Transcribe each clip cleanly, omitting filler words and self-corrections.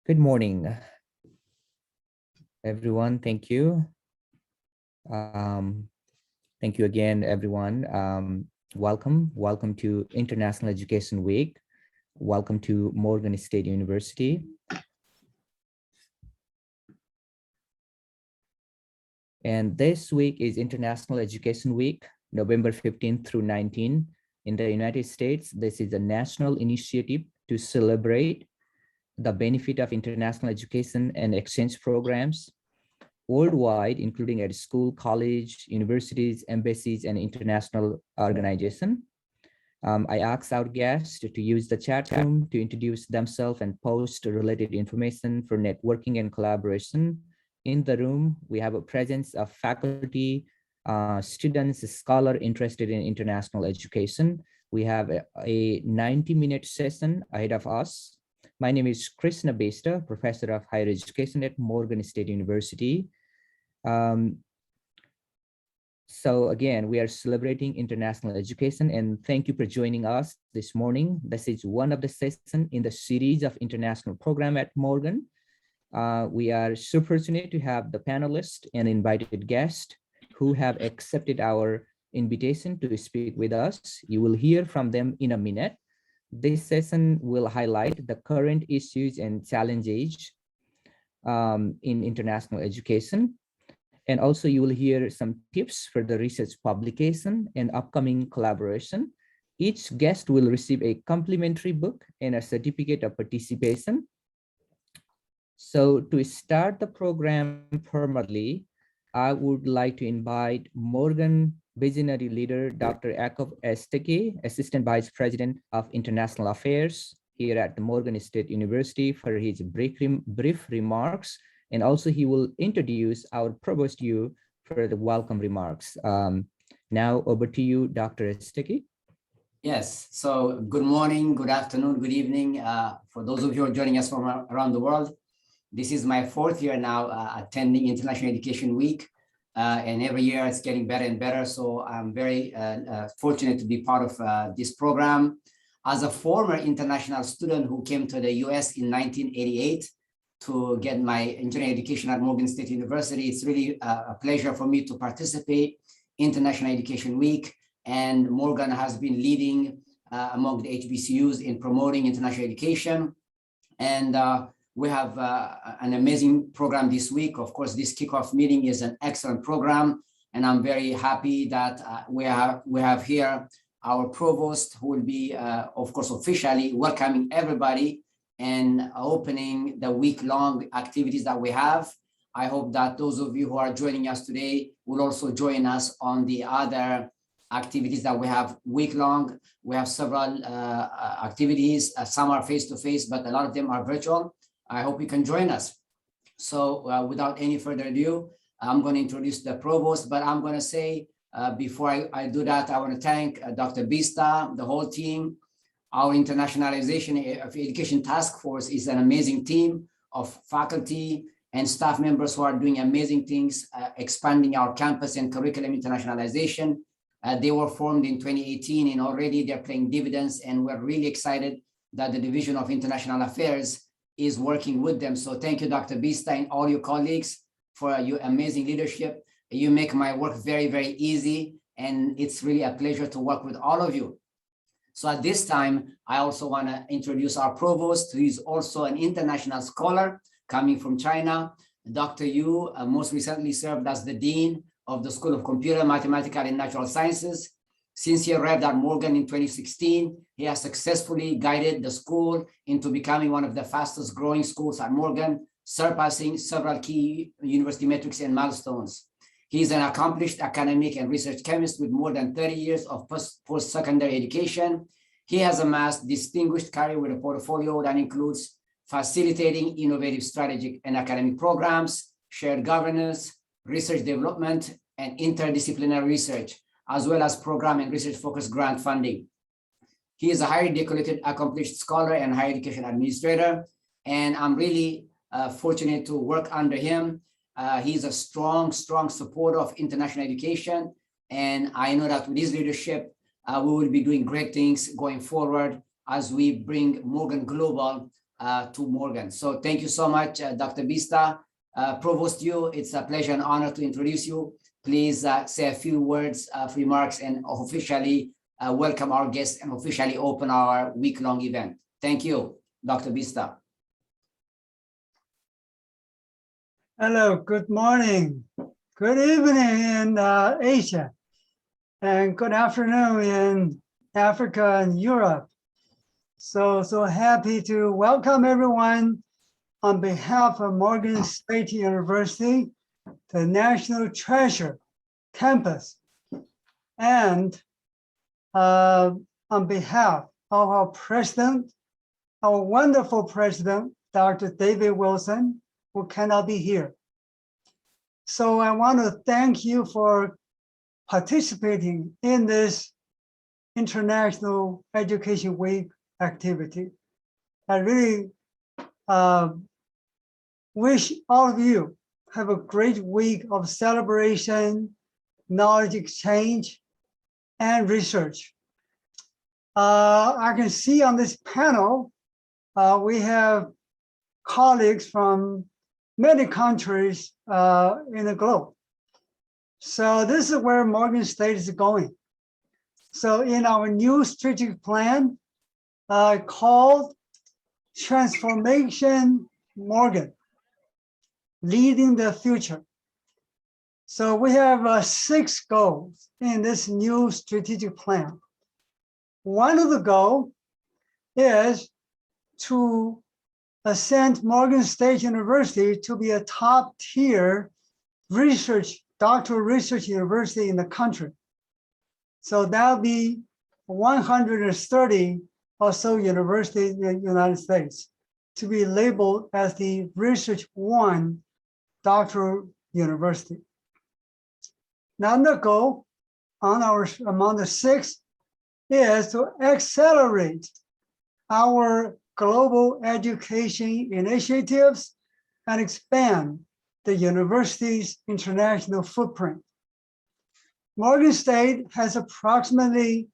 Good morning, everyone. Thank you. Thank you again, everyone. Welcome to International Education Week. Welcome to Morgan State University. And this week is International Education Week, November 15th through 19. In the United States, this is a national initiative to celebrate the benefit of international education and exchange programs worldwide, including at school, college, universities, embassies, and international organizations. I ask our guests to use the chat room to introduce themselves and post related information for networking and collaboration. In the room, we have a presence of faculty, students, scholars interested in international education. We have a 90-minute session ahead of us. My name is Krishna Besta, Professor of Higher Education at Morgan State University. So again, we are celebrating international education, and thank you for joining us this morning. This is one of the sessions in the series of international program at Morgan. We are so fortunate to have the panelists and invited guests who have accepted our invitation to speak with us. You will hear from them in a minute. This session will highlight the current issues and challenges in international education. And also you will hear some tips for the research publication and upcoming collaboration. Each guest will receive a complimentary book and a certificate of participation. So to start the program formally, I would like to invite Morgan Visionary Leader, Dr. Jakob Esteke, Assistant Vice President of International Affairs here at the Morgan State University, for his brief remarks. And also he will introduce our provost you for the welcome remarks. Now over to you, Dr. Esteke. Yes, so good morning, good afternoon, good evening. For those of you who are joining us from around the world, this is my fourth year now attending International Education Week. And every year it's getting better and better. So I'm very fortunate to be part of this program. As a former international student who came to the US in 1988 to get my engineering education at Morgan State University, it's really a pleasure for me to participate in International Education Week. And Morgan has been leading among the HBCUs in promoting international education. And we have an amazing program this week. Of course, this kickoff meeting is an excellent program, and I'm very happy that we have here our provost, who will be, of course, officially welcoming everybody and opening the week-long activities that we have. I hope that those of you who are joining us today will also join us on the other activities that we have week-long. We have several activities. Some are face-to-face, but a lot of them are virtual. I hope you can join us. So without any further ado, I'm going to introduce the provost, but I'm going to say, before I do that, I want to thank Dr. Bista, the whole team. Our Internationalization of Education Task Force is an amazing team of faculty and staff members who are doing amazing things, expanding our campus and curriculum internationalization. They were formed in 2018, and already they're paying dividends, and we're really excited that the Division of International Affairs is working with them. So thank you, Dr. Bista, and all your colleagues for your amazing leadership. You make my work very, very easy, and it's really a pleasure to work with all of you. So at this time, I also want to introduce our provost, who is also an international scholar coming from China. Dr. Yu most recently served as the Dean of the School of Computer, Mathematical, and Natural Sciences. Since he arrived at Morgan in 2016, he has successfully guided the school into becoming one of the fastest growing schools at Morgan, surpassing several key university metrics and milestones. He is an accomplished academic and research chemist with more than 30 years of post-secondary education. He has amassed distinguished career with a portfolio that includes facilitating innovative strategic and academic programs, shared governance, research development, and interdisciplinary research, as well as program and research-focused grant funding. He is a highly decorated, accomplished scholar and higher education administrator, and I'm really fortunate to work under him. He's a strong supporter of international education, and I know that with his leadership, we will be doing great things going forward as we bring Morgan Global to Morgan. So thank you so much, Dr. Bista. Provost Yu, it's a pleasure and honor to introduce you. Please say a few words of remarks and officially welcome our guests and officially open our week-long event. Thank you, Dr. Bista. Hello, good morning, good evening in Asia, and good afternoon in Africa and Europe. So happy to welcome everyone on behalf of Morgan State University, the National Treasure Campus, and on behalf of our president, our wonderful president, Dr. David Wilson, who cannot be here. So I want to thank you for participating in this International Education Week activity. I really wish all of you have a great week of celebration, knowledge exchange, and research. I can see on this panel, we have colleagues from many countries in the globe. So this is where Morgan State is going. So in our new strategic plan called Transformation Morgan, Leading the Future. So we have 6 goals in this new strategic plan. One of the goals is to ascend Morgan State University to be a top-tier doctoral research university in the country. So that'll be 130 or so universities in the United States to be labeled as the Research One doctoral university. Now the goal among the 6 is to accelerate our global education initiatives and expand the university's international footprint. Morgan State has approximately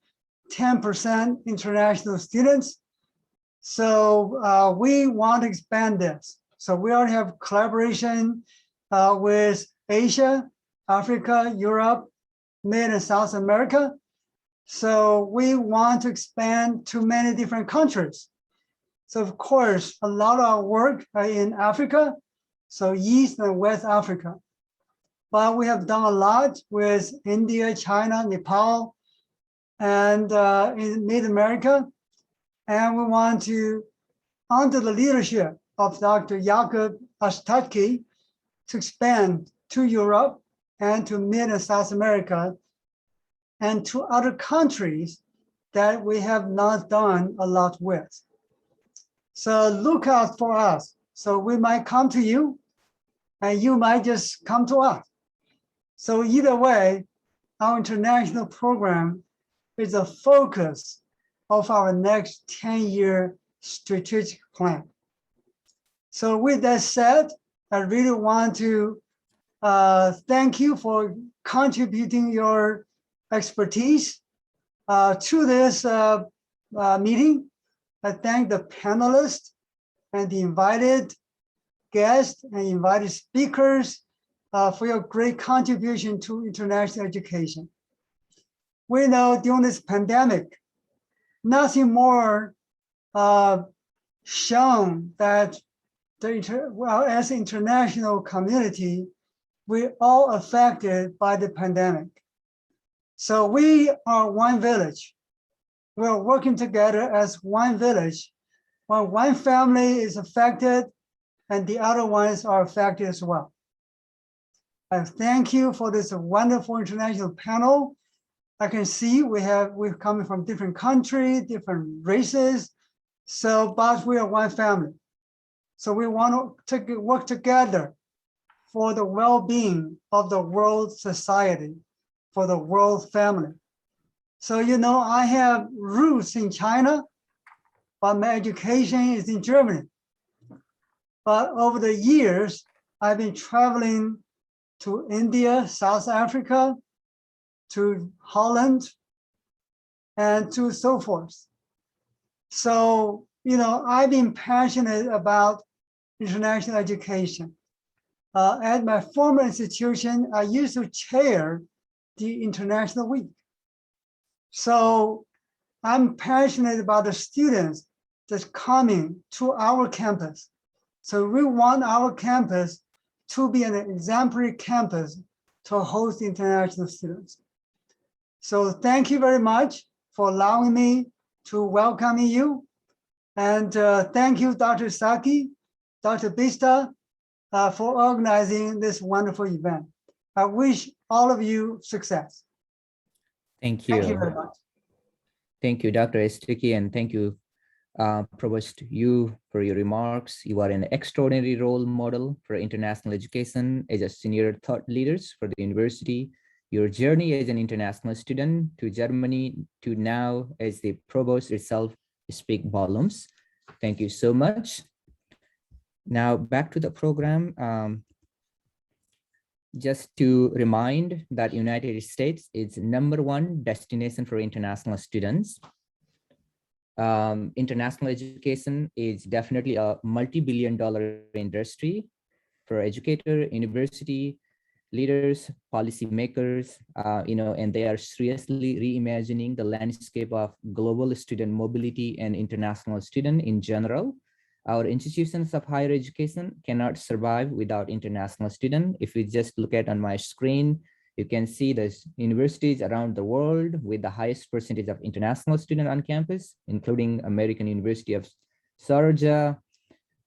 10% international students. So we want to expand this. So we already have collaboration with Asia, Africa, Europe, Mid and South America. So we want to expand to many different countries. So of course, a lot of our work in Africa, so East and West Africa. But we have done a lot with India, China, Nepal, and in Mid-America. And we want to, under the leadership of Dr. Jakob Astatke, to expand to Europe and to Mid and South America and to other countries that we have not done a lot with. So look out for us. So we might come to you and you might just come to us. So either way, our international program is a focus of our next 10-year strategic plan. So with that said, I really want to thank you for contributing your expertise to this meeting. I thank the panelists and the invited guests and invited speakers for your great contribution to international education. We know during this pandemic, nothing more shown that as an international community, we're all affected by the pandemic. So we are one village. We're working together as one village. When one family is affected and the other ones are affected as well. I thank you for this wonderful international panel. I can see we're coming from different countries, different races. So, but we are one family. So we want to work together for the well-being of the world society, for the world family. So, you know, I have roots in China, but my education is in Germany. But over the years, I've been traveling to India, South Africa, to Holland, and to so forth. So I've been passionate about international education. At my former institution, I used to chair the International Week. So I'm passionate about the students that's coming to our campus. So we want our campus to be an exemplary campus to host international students. So thank you very much for allowing me to welcome you. And thank you, Dr. Saki, Dr. Bista, for organizing this wonderful event. I wish all of you success. Thank you. Thank you very much. Thank you, Dr. Estiki, and thank you, Provost Yu, for your remarks. You are an extraordinary role model for international education as a senior thought leaders for the university. Your journey as an international student to Germany to now as the provost itself speak volumes. Thank you so much. Now back to the program. Just to remind that United States is #1 destination for international students. International education is definitely a multi-billion-dollar industry for educator, university leaders, policymakers, and they are seriously reimagining the landscape of global student mobility and international student in general. Our institutions of higher education cannot survive without international students. If we just look at on my screen, you can see the universities around the world with the highest percentage of international students on campus, including American University of Sharjah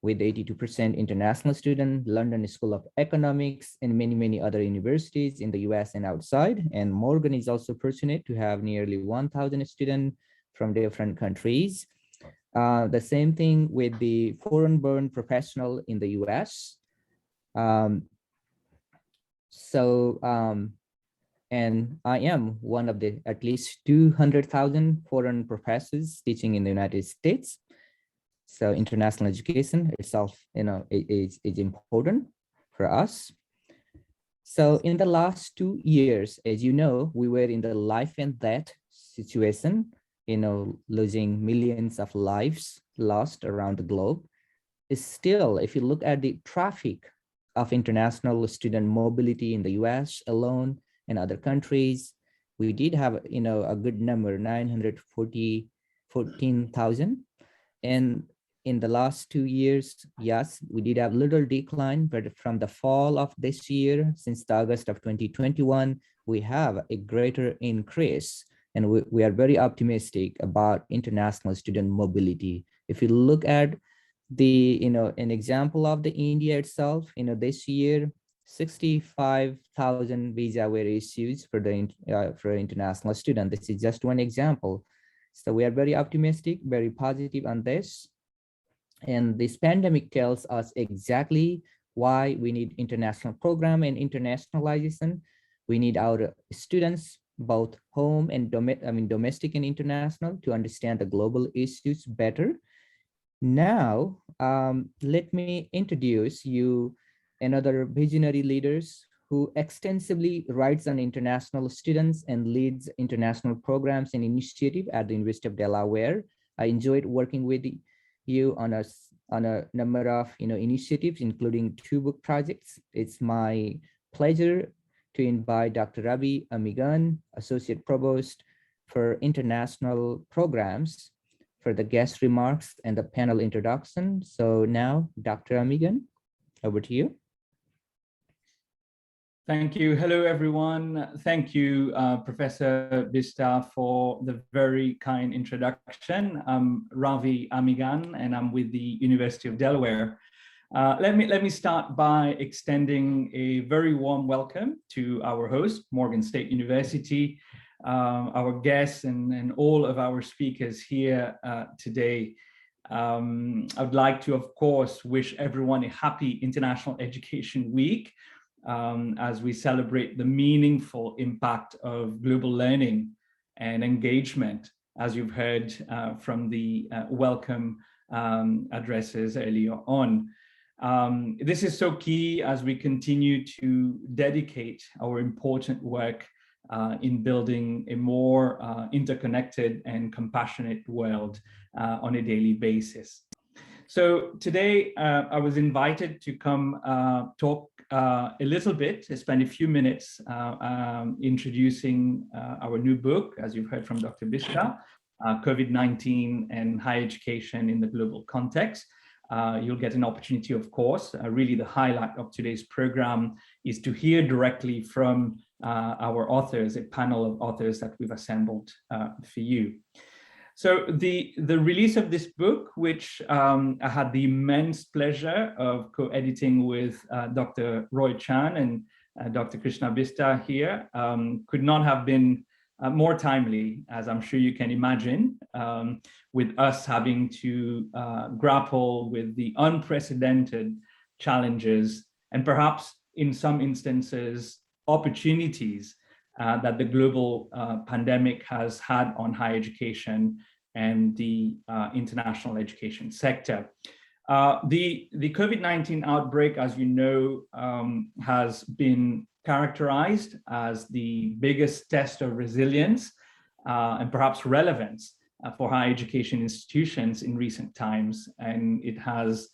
with 82% international students, London School of Economics, and many, many other universities in the US and outside. And Morgan is also fortunate to have nearly 1,000 students from different countries. The same thing with the foreign-born professional in the US. And I am one of the at least 200,000 foreign professors teaching in the United States. So international education itself, is important for us. So in the last 2 years, as you know, we were in the life and death situation, losing millions of lives lost around the globe. Still, if you look at the traffic of international student mobility in the US alone and other countries, we did have, a good number, 914,000. And in the last 2 years, yes, we did have little decline, but from the fall of this year, since the August of 2021, we have a greater increase. And we are very optimistic about international student mobility. If you look at an example of the India itself, this year, 65,000 visa were issued for international student. This is just one example. So we are very optimistic, very positive on this. And this pandemic tells us exactly why we need international program and internationalization. We need our students, both home and domestic and international, to understand the global issues better. Now, let me introduce you another visionary leaders who extensively writes on international students and leads international programs and initiative at the University of Delaware. I enjoyed working with you on a number of initiatives, including 2 book projects. It's my pleasure to invite Dr. Ravi Amigan, Associate Provost for International Programs, for the guest remarks and the panel introduction. So now, Dr. Amigan, over to you. Thank you. Hello, everyone. Thank you, Professor Bista, for the very kind introduction. I'm Ravi Amigan, and I'm with the University of Delaware. Let me start by extending a very warm welcome to our host, Morgan State University, our guests, and all of our speakers here today. I'd like to, of course, wish everyone a happy International Education Week as we celebrate the meaningful impact of global learning and engagement, as you've heard from the welcome addresses earlier on. This is so key as we continue to dedicate our important work in building a more interconnected and compassionate world on a daily basis. So today I was invited to come talk a little bit, spend a few minutes introducing our new book, as you've heard from Dr. Bishta, COVID-19 and higher education in the global context. You'll get an opportunity, of course. Really the highlight of today's program is to hear directly from our authors, a panel of authors that we've assembled for you. So the release of this book, which I had the immense pleasure of co-editing with Dr. Roy Chan and Dr. Krishna Bista here, could not have been more timely, as I'm sure you can imagine, with us having to grapple with the unprecedented challenges and perhaps in some instances opportunities that the global pandemic has had on higher education and the international education sector. The COVID-19 outbreak, as you know, has been characterized as the biggest test of resilience and perhaps relevance for higher education institutions in recent times. And it has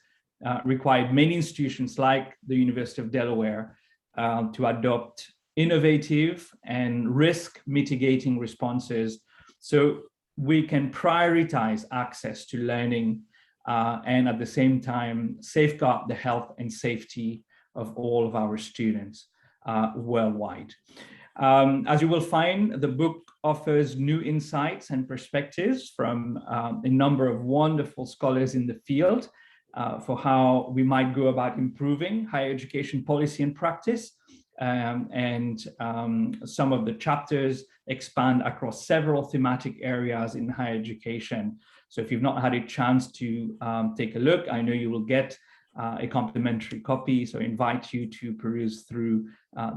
required many institutions like the University of Delaware to adopt innovative and risk mitigating responses so we can prioritize access to learning and at the same time safeguard the health and safety of all of our students worldwide. As you will find, the book offers new insights and perspectives from a number of wonderful scholars in the field for how we might go about improving higher education policy and practice. Some of the chapters expand across several thematic areas in higher education. So if you've not had a chance to take a look, I know you will get a complimentary copy, so I invite you to peruse through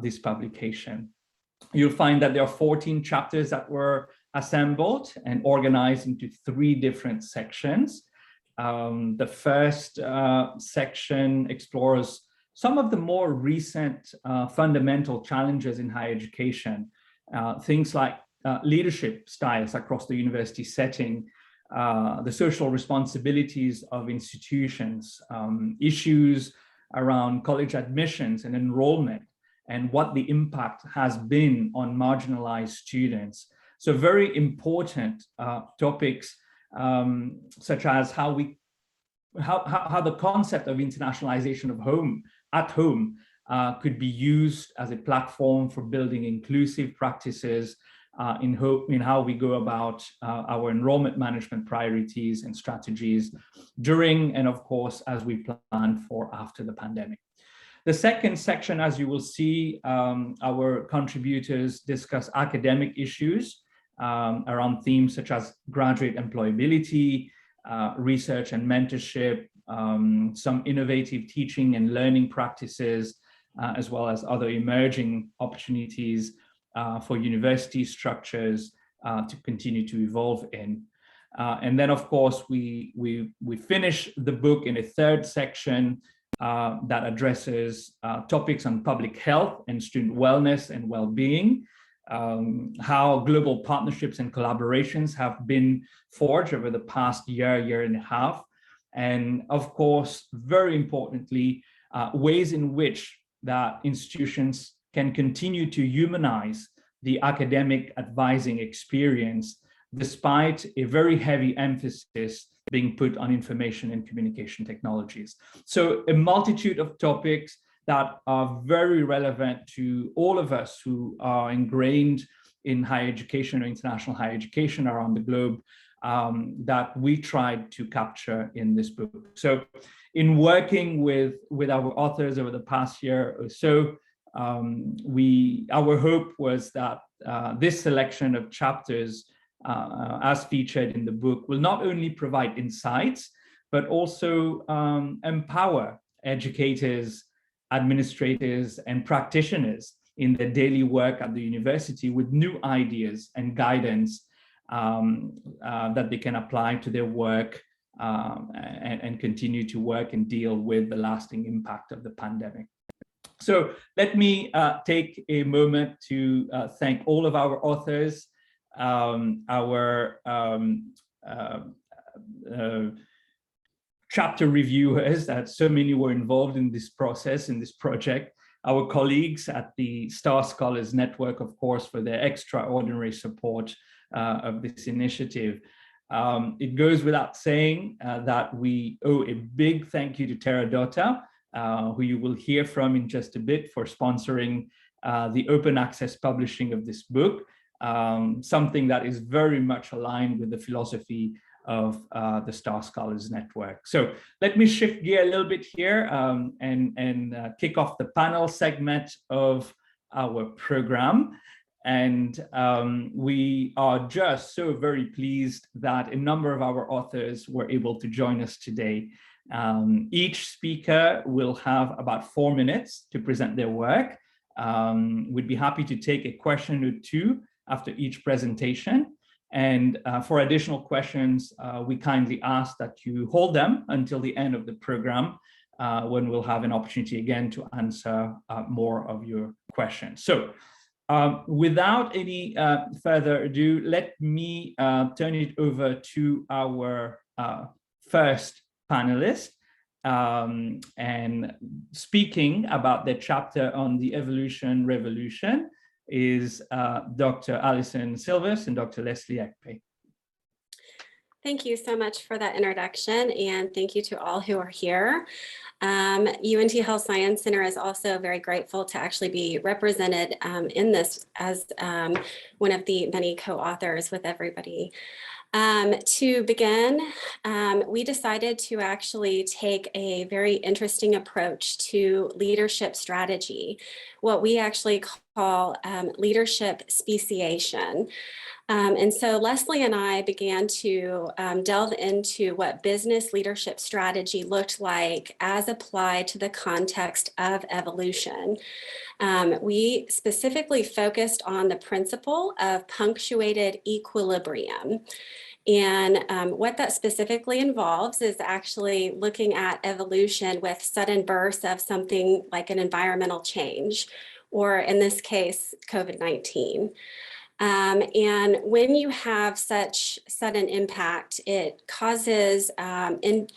this publication. You'll find that there are 14 chapters that were assembled and organized into 3 different sections. The first section explores some of the more recent fundamental challenges in higher education, things like leadership styles across the university setting, the social responsibilities of institutions, issues around college admissions and enrollment, and what the impact has been on marginalized students. So very important topics such as how the concept of internationalization of at home could be used as a platform for building inclusive practices in how we go about our enrollment management priorities and strategies during and of course as we plan for after the pandemic. The second section, as you will see, our contributors discuss academic issues around themes such as graduate employability, research and mentorship, some innovative teaching and learning practices, as well as other emerging opportunities for university structures to continue to evolve in. And then, of course, we finish the book in a third section that addresses topics on public health and student wellness and well-being, how global partnerships and collaborations have been forged over the past year and a half, and of course, very importantly, ways in which that institutions can continue to humanize the academic advising experience despite a very heavy emphasis being put on information and communication technologies. So a multitude of topics that are very relevant to all of us who are ingrained in higher education or international higher education around the globe that we tried to capture in this book. So in working with our authors over the past year or so, our hope was that this selection of chapters as featured in the book will not only provide insights, but also empower educators, administrators, and practitioners in their daily work at the university with new ideas and guidance that they can apply to their work and continue to work and deal with the lasting impact of the pandemic. So let me take a moment to thank all of our authors, our chapter reviewers, that so many were involved in this process, in this project, our colleagues at the Star Scholars Network, of course, for their extraordinary support of this initiative. It goes without saying that we owe a big thank you to Teradata, who you will hear from in just a bit, for sponsoring the open access publishing of this book, something that is very much aligned with the philosophy of the Star Scholars Network. So let me shift gear a little bit here and kick off the panel segment of our program. And we are just so very pleased that a number of our authors were able to join us today. Each speaker will have about 4 minutes to present their work. We'd be happy to take a question or two after each presentation. And for additional questions, we kindly ask that you hold them until the end of the program, when we'll have an opportunity again to answer more of your questions. So without any further ado, let me turn it over to our first panelist. And speaking about the chapter on the evolution revolution is Dr. Alison Silvers and Dr. Leslie Ekpe. Thank you so much for that introduction, and thank you to all who are here. UNT Health Science Center is also very grateful to actually be represented in this as one of the many co-authors with everybody. To begin, we decided to actually take a very interesting approach to leadership strategy, what we actually call leadership speciation. And so Leslie and I began to delve into what business leadership strategy looked like as applied to the context of evolution. We specifically focused on the principle of punctuated equilibrium. And what that specifically involves is actually looking at evolution with sudden bursts of something like an environmental change, or in this case, COVID-19. And when you have such sudden impact, it causes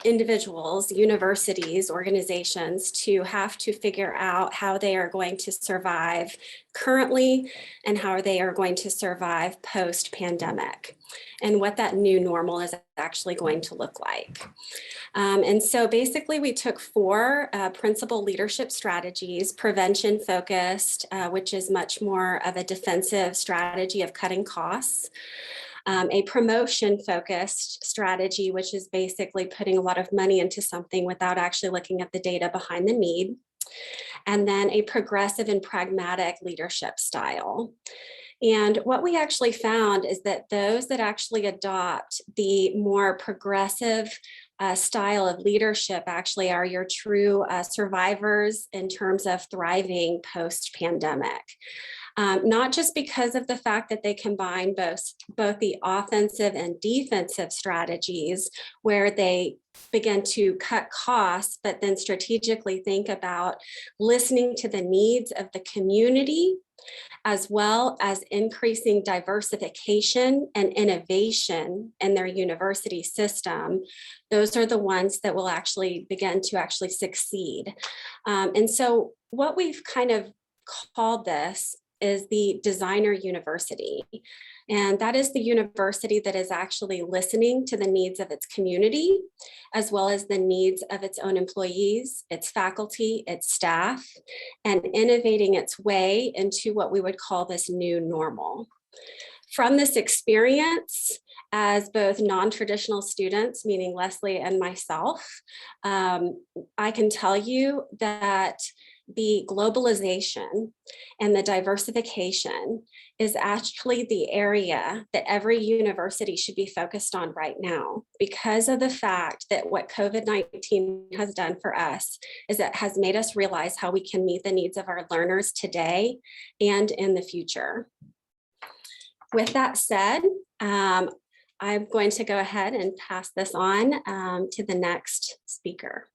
individuals, universities, organizations to have to figure out how they are going to survive currently and how they are going to survive post-pandemic, and what that new normal is actually going to look like. And so basically we took 4 principal leadership strategies: prevention focused, which is much more of a defensive strategy of cutting costs; a promotion focused strategy, which is basically putting a lot of money into something without actually looking at the data behind the need; and then a progressive and pragmatic leadership style. And what we actually found is that those that actually adopt the more progressive style of leadership actually are your true survivors in terms of thriving post-pandemic. Not just because of the fact that they combine both the offensive and defensive strategies, where they begin to cut costs, but then strategically think about listening to the needs of the community, as well as increasing diversification and innovation in their university system. Those are the ones that will actually begin to actually succeed. And so what we've kind of called this is the designer university. And that is the university that is actually listening to the needs of its community, as well as the needs of its own employees, its faculty, its staff, and innovating its way into what we would call this new normal. From this experience, as both non-traditional students, meaning Leslie and myself, I can tell you that the globalization and the diversification is actually the area that every university should be focused on right now, because of the fact that what COVID-19 has done for us is it has made us realize how we can meet the needs of our learners today and in the future. With that said, I'm going to go ahead and pass this on to the next speaker.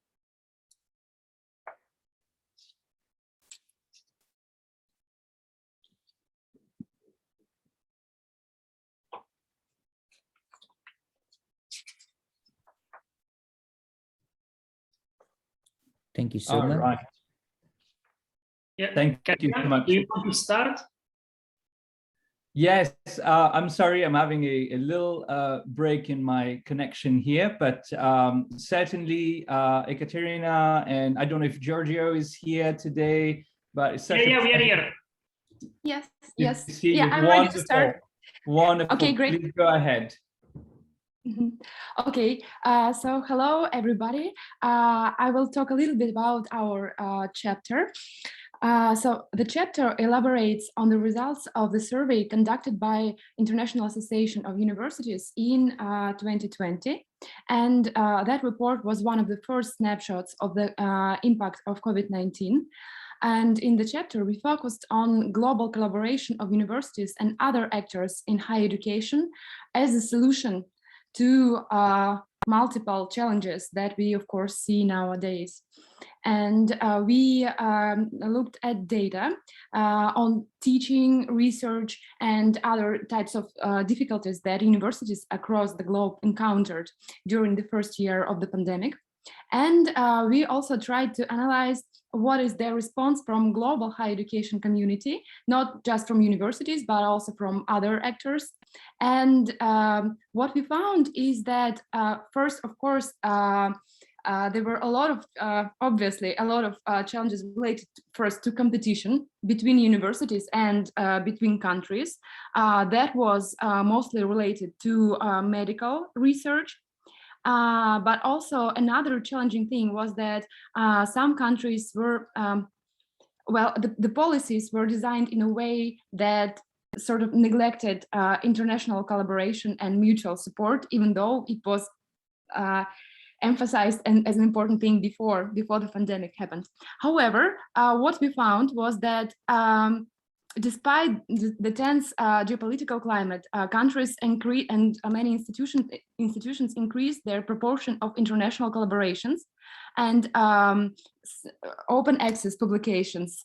Thank you so All much. right. Yeah, Thank you so Katia, much. do you want to start? Yes, I'm sorry, I'm having a little break in my connection here, but certainly Ekaterina, and I don't know if Giorgio is here today, but it's such Yeah, a we are here. Yes, pleasure yes. to see Yeah, you. I'm ready to start. Wonderful. Okay, great. Please go ahead. Mhm. Okay, so hello everybody. I will talk a little bit about our chapter. So the chapter elaborates on the results of the survey conducted by International Association of Universities in 2020. And that report was one of the first snapshots of the impact of COVID-19. And in the chapter, we focused on global collaboration of universities and other actors in higher education as a solution to multiple challenges that we, of course, see nowadays. And we looked at data on teaching, research, and other types of difficulties that universities across the globe encountered during the first year of the pandemic. And we also tried to analyze what is their response from global higher education community, not just from universities, but also from other actors. And what we found is that first, of course, there were a lot of, obviously, a lot of challenges related first to competition between universities and between countries. That was mostly related to medical research. But also another challenging thing was that some countries were, well, the policies were designed in a way that sort of neglected international collaboration and mutual support, even though it was emphasized as an important thing before the pandemic happened. However, what we found was that despite the tense geopolitical climate, countries and many institutions increased their proportion of international collaborations and open access publications,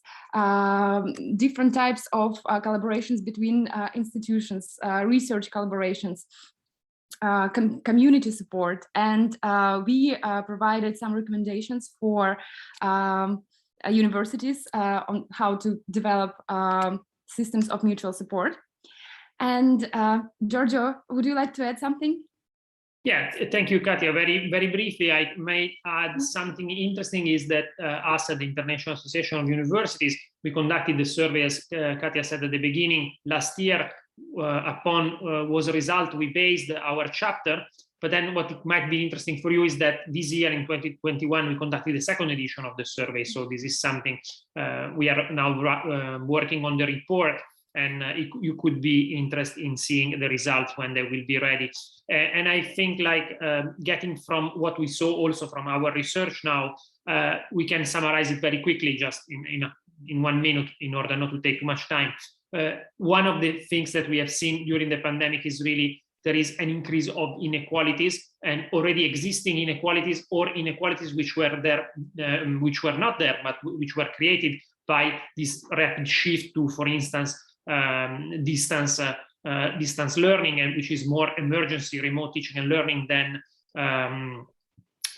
different types of collaborations between institutions, research collaborations, community support, and we provided some recommendations for universities on how to develop systems of mutual support. And Giorgio, would you like to add something? Yeah, thank you, Katia. Very, very briefly, I may add something interesting is that us at the International Association of Universities, we conducted the survey, as Katia said at the beginning, last year. Upon was a result, we based our chapter. But then what might be interesting for you is that this year in 2021, we conducted the second edition of the survey. So this is something we are now working on the report, and you could be interested in seeing the results when they will be ready. And I think like getting from what we saw also from our research now, we can summarize it very quickly, just in 1 minute, in order not to take too much time. One of the things that we have seen during the pandemic is really there is an increase of inequalities, and already existing inequalities or inequalities which were there, which were not there, but which were created by this rapid shift to, for instance, distance learning, and which is more emergency remote teaching and learning than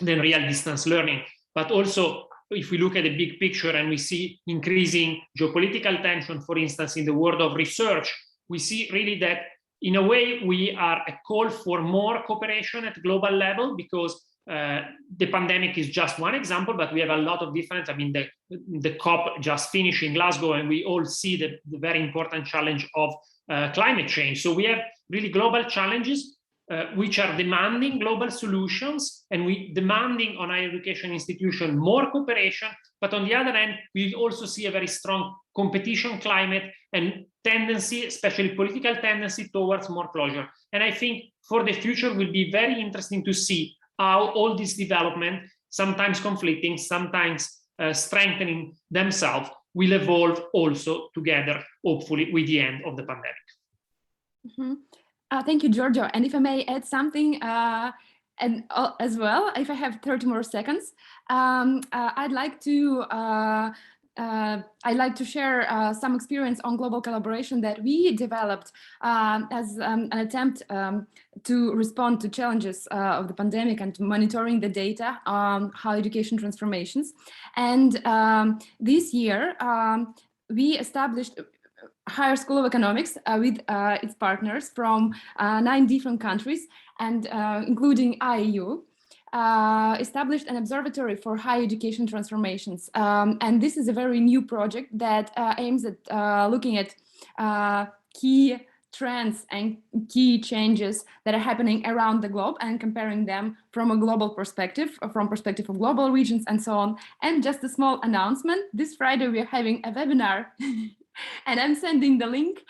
real distance learning. But also, if we look at the big picture and we see increasing geopolitical tension, for instance, in the world of research, we see really that in a way we are a call for more cooperation at global level, because the pandemic is just one example, but we have a lot of different, I mean, the COP just finished in Glasgow, and we all see the very important challenge of climate change. So we have really global challenges which are demanding global solutions, and we demanding on higher education institution more cooperation. But on the other hand, we also see a very strong competition climate and tendency, especially political tendency, towards more closure. And I think for the future will be very interesting to see how all this development, sometimes conflicting, sometimes strengthening themselves, will evolve also together, hopefully, with the end of the pandemic. Mm-hmm. Thank you, Giorgio. And if I may add something as well, if I have 30 more seconds, I'd like to I'd like to share some experience on global collaboration that we developed as an attempt to respond to challenges of the pandemic and to monitoring the data on higher education transformations. And this year, we established Higher School of Economics with its partners from 9 different countries, and including IAU. Established an observatory for higher education transformations. And this is a very new project that aims at looking at key trends and key changes that are happening around the globe and comparing them from a global perspective, from perspective of global regions and so on. And just a small announcement, this Friday we're having a webinar and I'm sending the link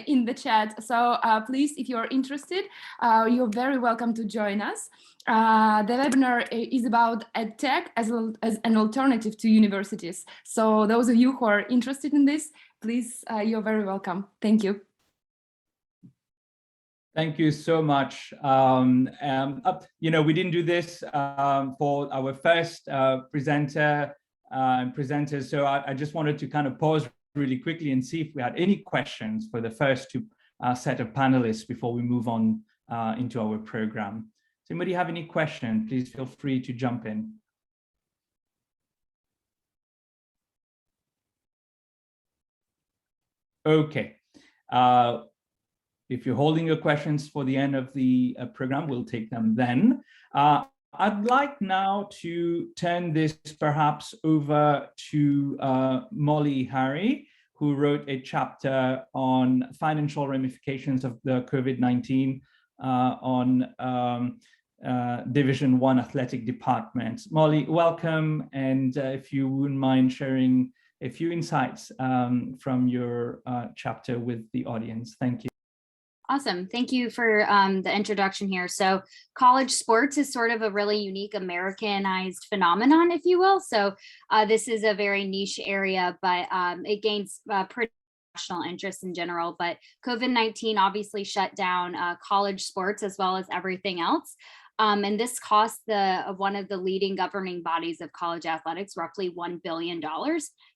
in the chat. So please, if you're interested, you're very welcome to join us. The webinar is about EdTech as an alternative to universities. So those of you who are interested in this, please, you're very welcome. Thank you. Thank you so much. You know, we didn't do this for our first presenters, so I just wanted to kind of pause really quickly and see if we had any questions for the first 2 set of panelists before we move on into our program. Does anybody have any questions? Please feel free to jump in. Okay. If you're holding your questions for the end of the program, we'll take them then. I'd like now to turn this perhaps over to Molly Harry, who wrote a chapter on financial ramifications of the COVID-19 on Division 1 athletic departments. Molly, welcome. And if you wouldn't mind sharing a few insights from your chapter with the audience. Thank you. Awesome. Thank you for the introduction here. So college sports is sort of a really unique Americanized phenomenon, if you will. So this is a very niche area, but it gains pretty national interest in general. But COVID-19 obviously shut down college sports as well as everything else. And this cost one of the leading governing bodies of college athletics roughly $1 billion.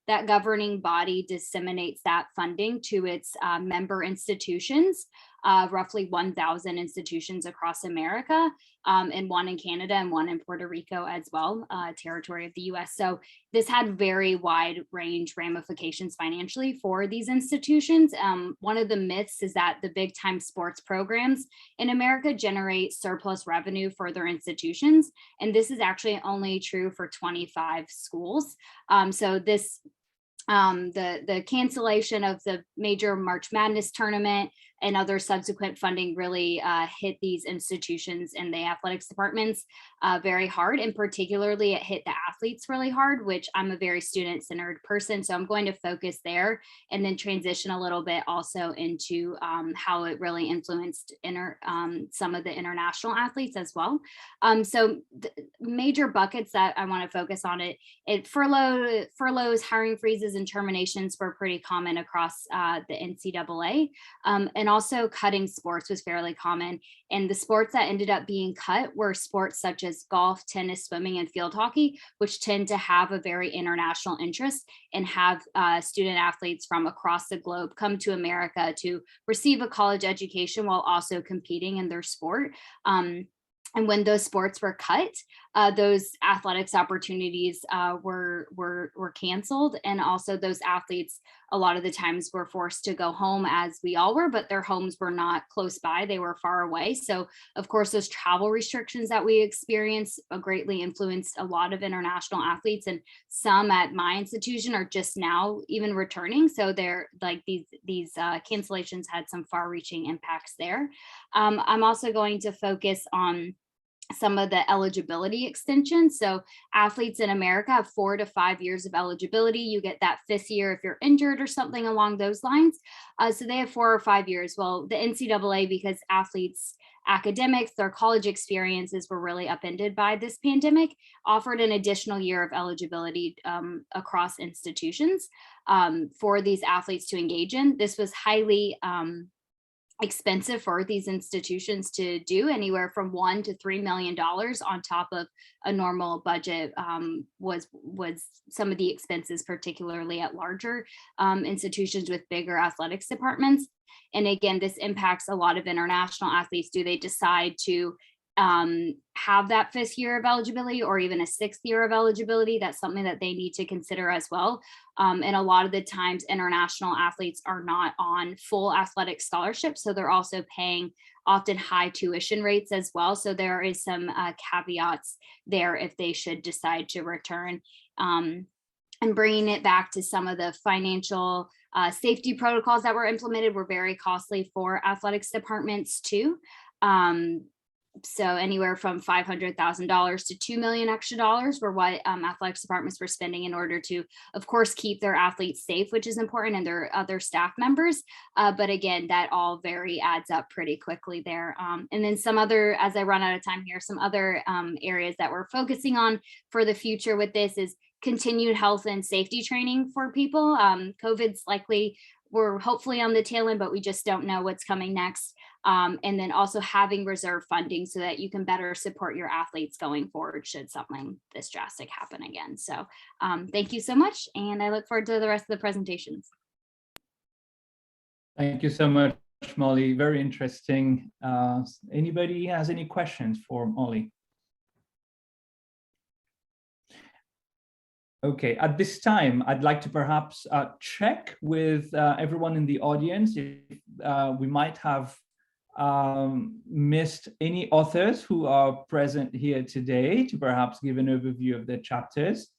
That governing body disseminates that funding to its member institutions, roughly 1,000 institutions across America, and 1 in Canada and 1 in Puerto Rico as well, territory of the US. So this had very wide range ramifications financially for these institutions. One of the myths is that the big time sports programs in America generate surplus revenue for their institutions. And this is actually only true for 25 schools. So this the cancellation of the major March Madness tournament and other subsequent funding really hit these institutions and the athletics departments very hard. And particularly it hit the athletes really hard, which I'm a very student-centered person. So I'm going to focus there and then transition a little bit also into how it really influenced some of the international athletes as well. So the major buckets that I want to focus on furloughs, hiring freezes, and terminations were pretty common across the NCAA. And also cutting sports was fairly common. And the sports that ended up being cut were sports such as golf, tennis, swimming, and field hockey, which tend to have a very international interest and have student athletes from across the globe come to America to receive a college education while also competing in their sport. And when those sports were cut, those athletics opportunities were canceled. And also those athletes, a lot of the times were forced to go home, as we all were, but their homes were not close by, they were far away. So of course, those travel restrictions that we experienced greatly influenced a lot of international athletes, and some at my institution are just now even returning. So they're like these cancellations had some far reaching impacts there. I'm also going to focus on some of the eligibility extensions. So athletes in America have 4 to 5 years of eligibility. You get that 5th year if you're injured or something along those lines. So they have 4 or 5 years. Well, the NCAA, because athletes' academics, their college experiences were really upended by this pandemic, offered an additional year of eligibility across institutions for these athletes to engage in. This was highly expensive for these institutions to do. Anywhere from $1 to $3 million on top of a normal budget was some of the expenses, particularly at larger institutions with bigger athletics departments. And again, this impacts a lot of international athletes. Do they decide to have that 5th year of eligibility or even a 6th year of eligibility? That's something that they need to consider as well. And a lot of the times international athletes are not on full athletic scholarships, so they're also paying often high tuition rates as well. So there is some caveats there if they should decide to return. And bringing it back to some of the financial safety protocols that were implemented were very costly for athletics departments too. So anywhere from $500,000 to $2 million extra dollars were what athletics departments were spending in order to, of course, keep their athletes safe, which is important, and their other staff members. But again, that all adds up pretty quickly there. And then some other, as I run out of time here, some other areas that we're focusing on for the future with this is continued health and safety training for people. COVID's likely, we're hopefully on the tail end, but we just don't know what's coming next. And then also having reserve funding so that you can better support your athletes going forward should something this drastic happen again. So thank you so much. And I look forward to the rest of the presentations. Thank you so much, Molly. Very interesting. Anybody has any questions for Molly? Okay, at this time, I'd like to perhaps check with everyone in the audience if we might have missed any authors who are present here today to perhaps give an overview of their chapters.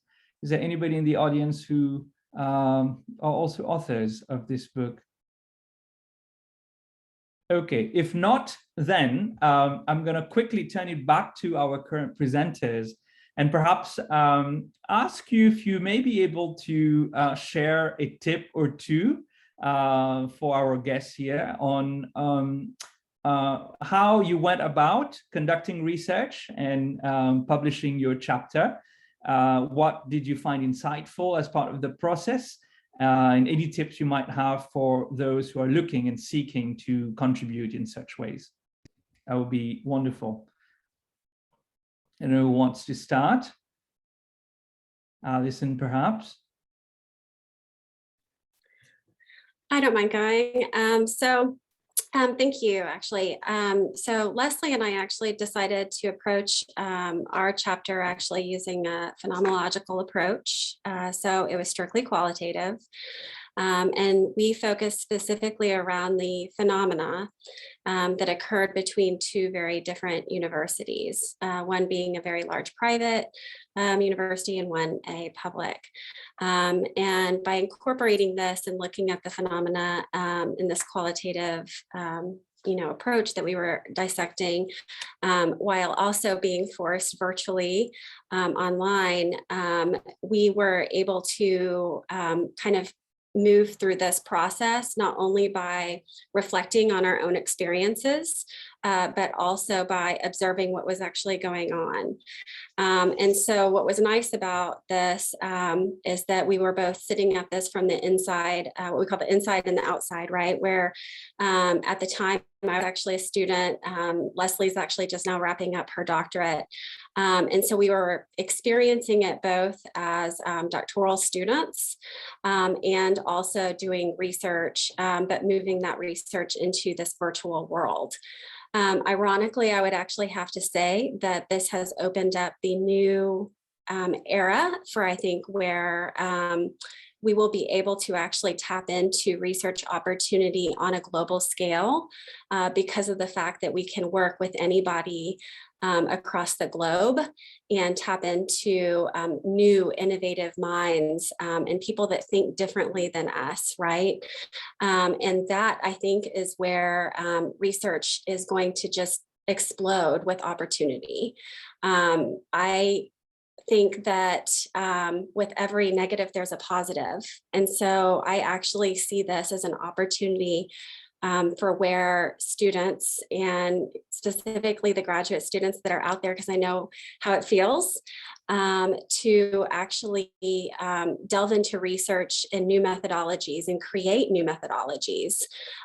Is there anybody in the audience who are also authors of this book? Okay, if not, then I'm going to quickly turn it back to our current presenters and perhaps ask you if you may be able to share a tip or two for our guests here on how you went about conducting research and publishing your chapter. What did you find insightful as part of the process? And any tips you might have for those who are looking and seeking to contribute in such ways. That would be wonderful. I don't know who wants to start. Alison, perhaps. I don't mind going. Thank you, actually. So Leslie and I actually decided to approach our chapter actually using a phenomenological approach. So it was strictly qualitative. And we focused specifically around the phenomena that occurred between two very different universities, one being a very large private university and one a public. And by incorporating this and looking at the phenomena in this qualitative approach that we were dissecting, while also being forced virtually online, we were able to kind of move through this process, not only by reflecting on our own experiences, but also by observing what was actually going on. And so what was nice about this is that we were both sitting at this from the inside, what we call the inside and the outside, right? Where at the time I was actually a student, Leslie's actually just now wrapping up her doctorate. And so we were experiencing it both as doctoral students and also doing research, but moving that research into this virtual world. Ironically, I would actually have to say that this has opened up the new era for, I think, where we will be able to actually tap into research opportunity on a global scale because of the fact that we can work with anybody across the globe and tap into new innovative minds and people that think differently than us, right? And that, I think, is where research is going to just explode with opportunity. I think that with every negative, there's a positive. And so I actually see this as an opportunity for where students, and specifically the graduate students that are out there, because I know how it feels, to actually delve into research and new methodologies and create new methodologies,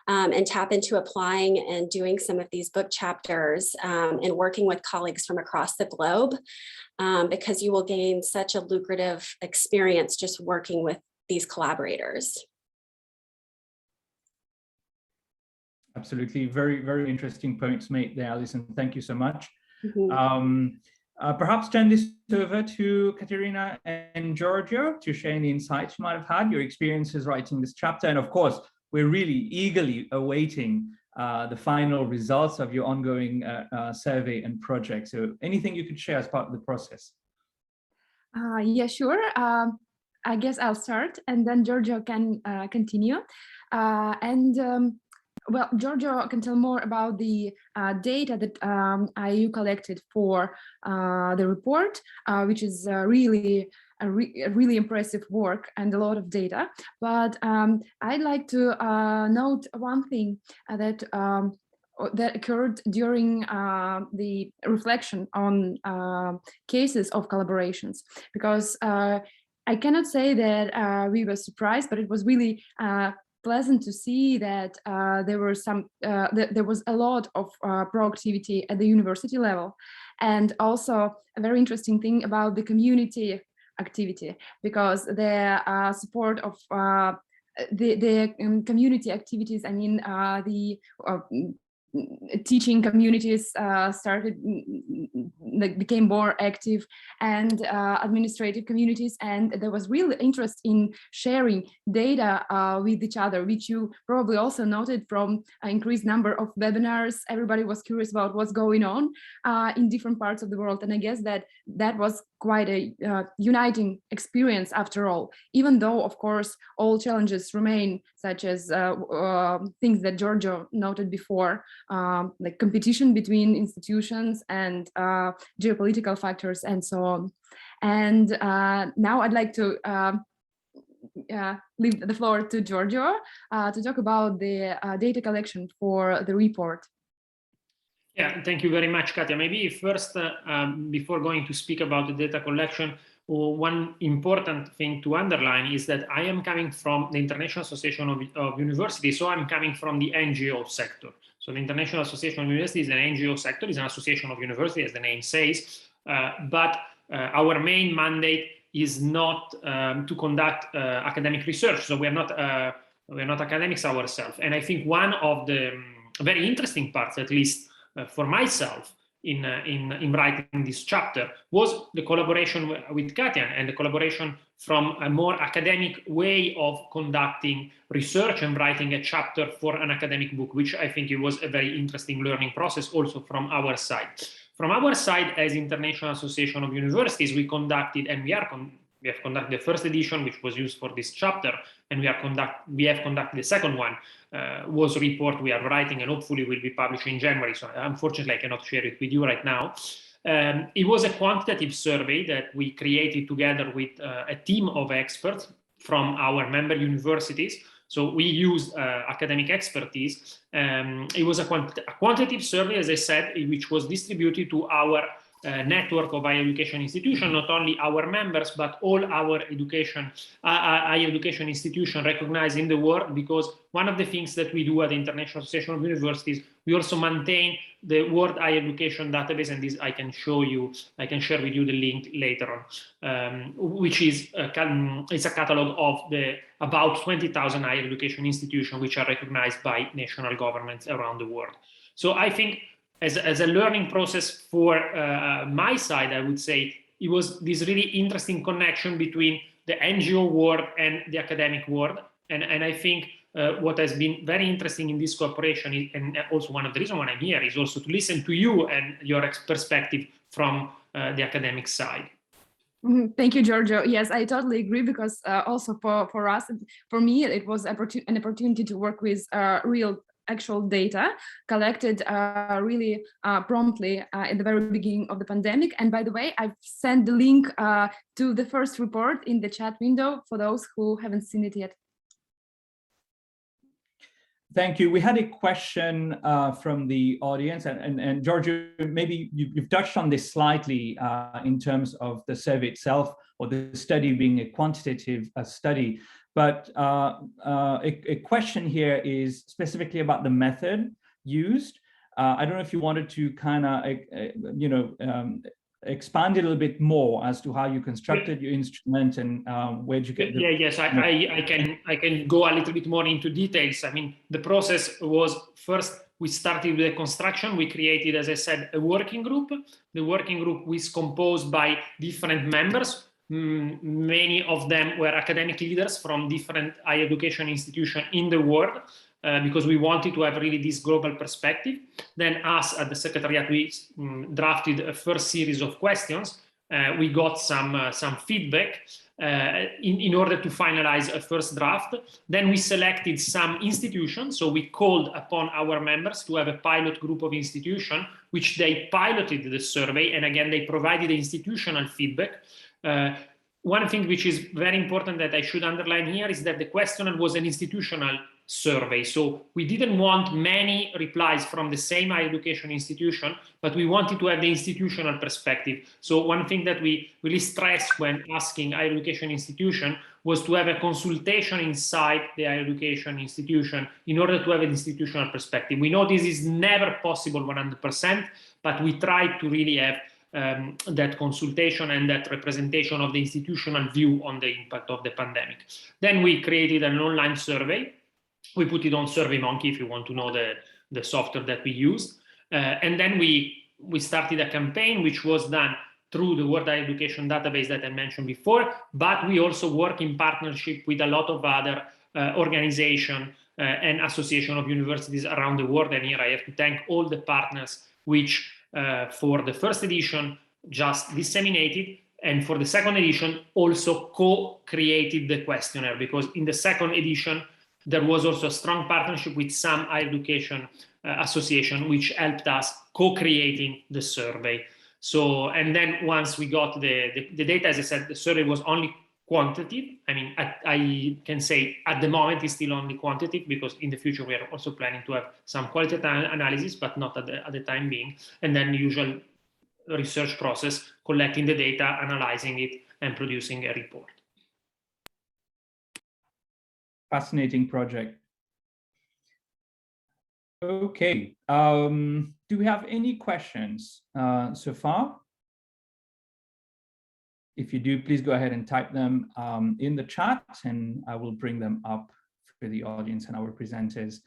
and tap into applying and doing some of these book chapters, and working with colleagues from across the globe, because you will gain such a lucrative experience just working with these collaborators. Absolutely, very, very interesting points made there, Alison. Thank you so much. Perhaps turn this over to Katerina and Giorgio to share any insights you might have had, your experiences writing this chapter. And of course, we're really eagerly awaiting the final results of your ongoing survey and project. So anything you could share as part of the process? Yeah, sure. I guess I'll start and then Giorgio can continue. Well, Giorgio can tell more about the data that IU collected for the report, which is really really impressive work and a lot of data. But I'd like to note one thing that that occurred during the reflection on cases of collaborations, because I cannot say that we were surprised, but it was really pleasant to see that there was a lot of proactivity at the university level, and also a very interesting thing about the community activity, because the support of the community activities, I mean the teaching communities became more active, and administrative communities, and there was real interest in sharing data with each other, which you probably also noted from an increased number of webinars. Everybody was curious about what's going on in different parts of the world, and I guess that was quite a uniting experience after all, even though of course all challenges remain, such as things that Giorgio noted before, like competition between institutions and geopolitical factors and so on. And now I'd like to leave the floor to Giorgio to talk about the data collection for the report. Yeah, thank you very much, Katia. Maybe first, before going to speak about the data collection, one important thing to underline is that I am coming from the International Association of Universities, so I'm coming from the NGO sector. So the International Association of Universities is an NGO sector, is an association of universities, as the name says, but our main mandate is not to conduct academic research. So we are not academics ourselves. And I think one of the very interesting parts, at least for myself, in writing this chapter, was the collaboration with Katia, and the collaboration from a more academic way of conducting research and writing a chapter for an academic book, which I think it was a very interesting learning process also from our side. From our side, as International Association of Universities, we conducted, and we have conducted the first edition, which was used for this chapter, and we have conducted the second one, was a report we are writing and hopefully will be published in January. So unfortunately, I cannot share it with you right now. It was a quantitative survey that we created together with a team of experts from our member universities. So we used academic expertise. It was a quantitative survey, as I said, which was distributed to our network of higher education institutions, not only our members, but all our higher education institutions recognized in the world, because one of the things that we do at the International Association of Universities, we also maintain the World Higher Education Database, and this I can show you, I can share with you the link later on, which is it's a catalog of the about 20,000 higher education institutions which are recognized by national governments around the world. So I think as a learning process for my side, I would say it was this really interesting connection between the NGO world and the academic world. And I think what has been very interesting in this cooperation is, and also one of the reasons why I'm here, is also to listen to you and your perspective from the academic side. Thank you, Giorgio. Yes, I totally agree, because also for us, for me, it was an opportunity to work with real actual data collected really promptly at the very beginning of the pandemic. And by the way, I've sent the link to the first report in the chat window for those who haven't seen it yet. Thank you. We had a question from the audience, and Giorgio, maybe you've touched on this slightly in terms of the survey itself or the study being a quantitative study. But a question here is specifically about the method used. I don't know if you wanted to kind of, expand a little bit more as to how you constructed your instrument and where did you get the... Yes, I can go a little bit more into details. I mean, the process was first, we started with the construction. We created, as I said, a working group. The working group was composed by different members. Many of them were academic leaders from different higher education institutions in the world. Because we wanted to have really this global perspective. Then us at the Secretariat, we drafted a first series of questions. We got some feedback in order to finalize a first draft. Then we selected some institutions. So we called upon our members to have a pilot group of institutions, which they piloted the survey. And again, they provided institutional feedback. One thing which is very important that I should underline here is that the questionnaire was an institutional survey. So we didn't want many replies from the same higher education institution, but we wanted to have the institutional perspective. So one thing that we really stressed when asking higher education institution was to have a consultation inside the higher education institution in order to have an institutional perspective. We know this is never possible 100%, but we tried to really have that consultation and that representation of the institutional view on the impact of the pandemic. Then we created an online survey. We put it on SurveyMonkey if you want to know the software that we used. And then we started a campaign which was done through the World Higher Education Database that I mentioned before, but we also work in partnership with a lot of other organizations and association of universities around the world. And here I have to thank all the partners which for the first edition just disseminated, and for the second edition also co-created the questionnaire, because in the second edition there was also a strong partnership with some higher education association which helped us co-creating the survey. So, and then once we got the data, as I said, the survey was only quantitative. I mean, I can say at the moment it's still only quantitative, because in the future we are also planning to have some qualitative analysis, but not at the time being. And then the usual research process, collecting the data, analyzing it, and producing a report. Fascinating project. Okay, do we have any questions so far? If you do, please go ahead and type them in the chat, and I will bring them up for the audience and our presenters.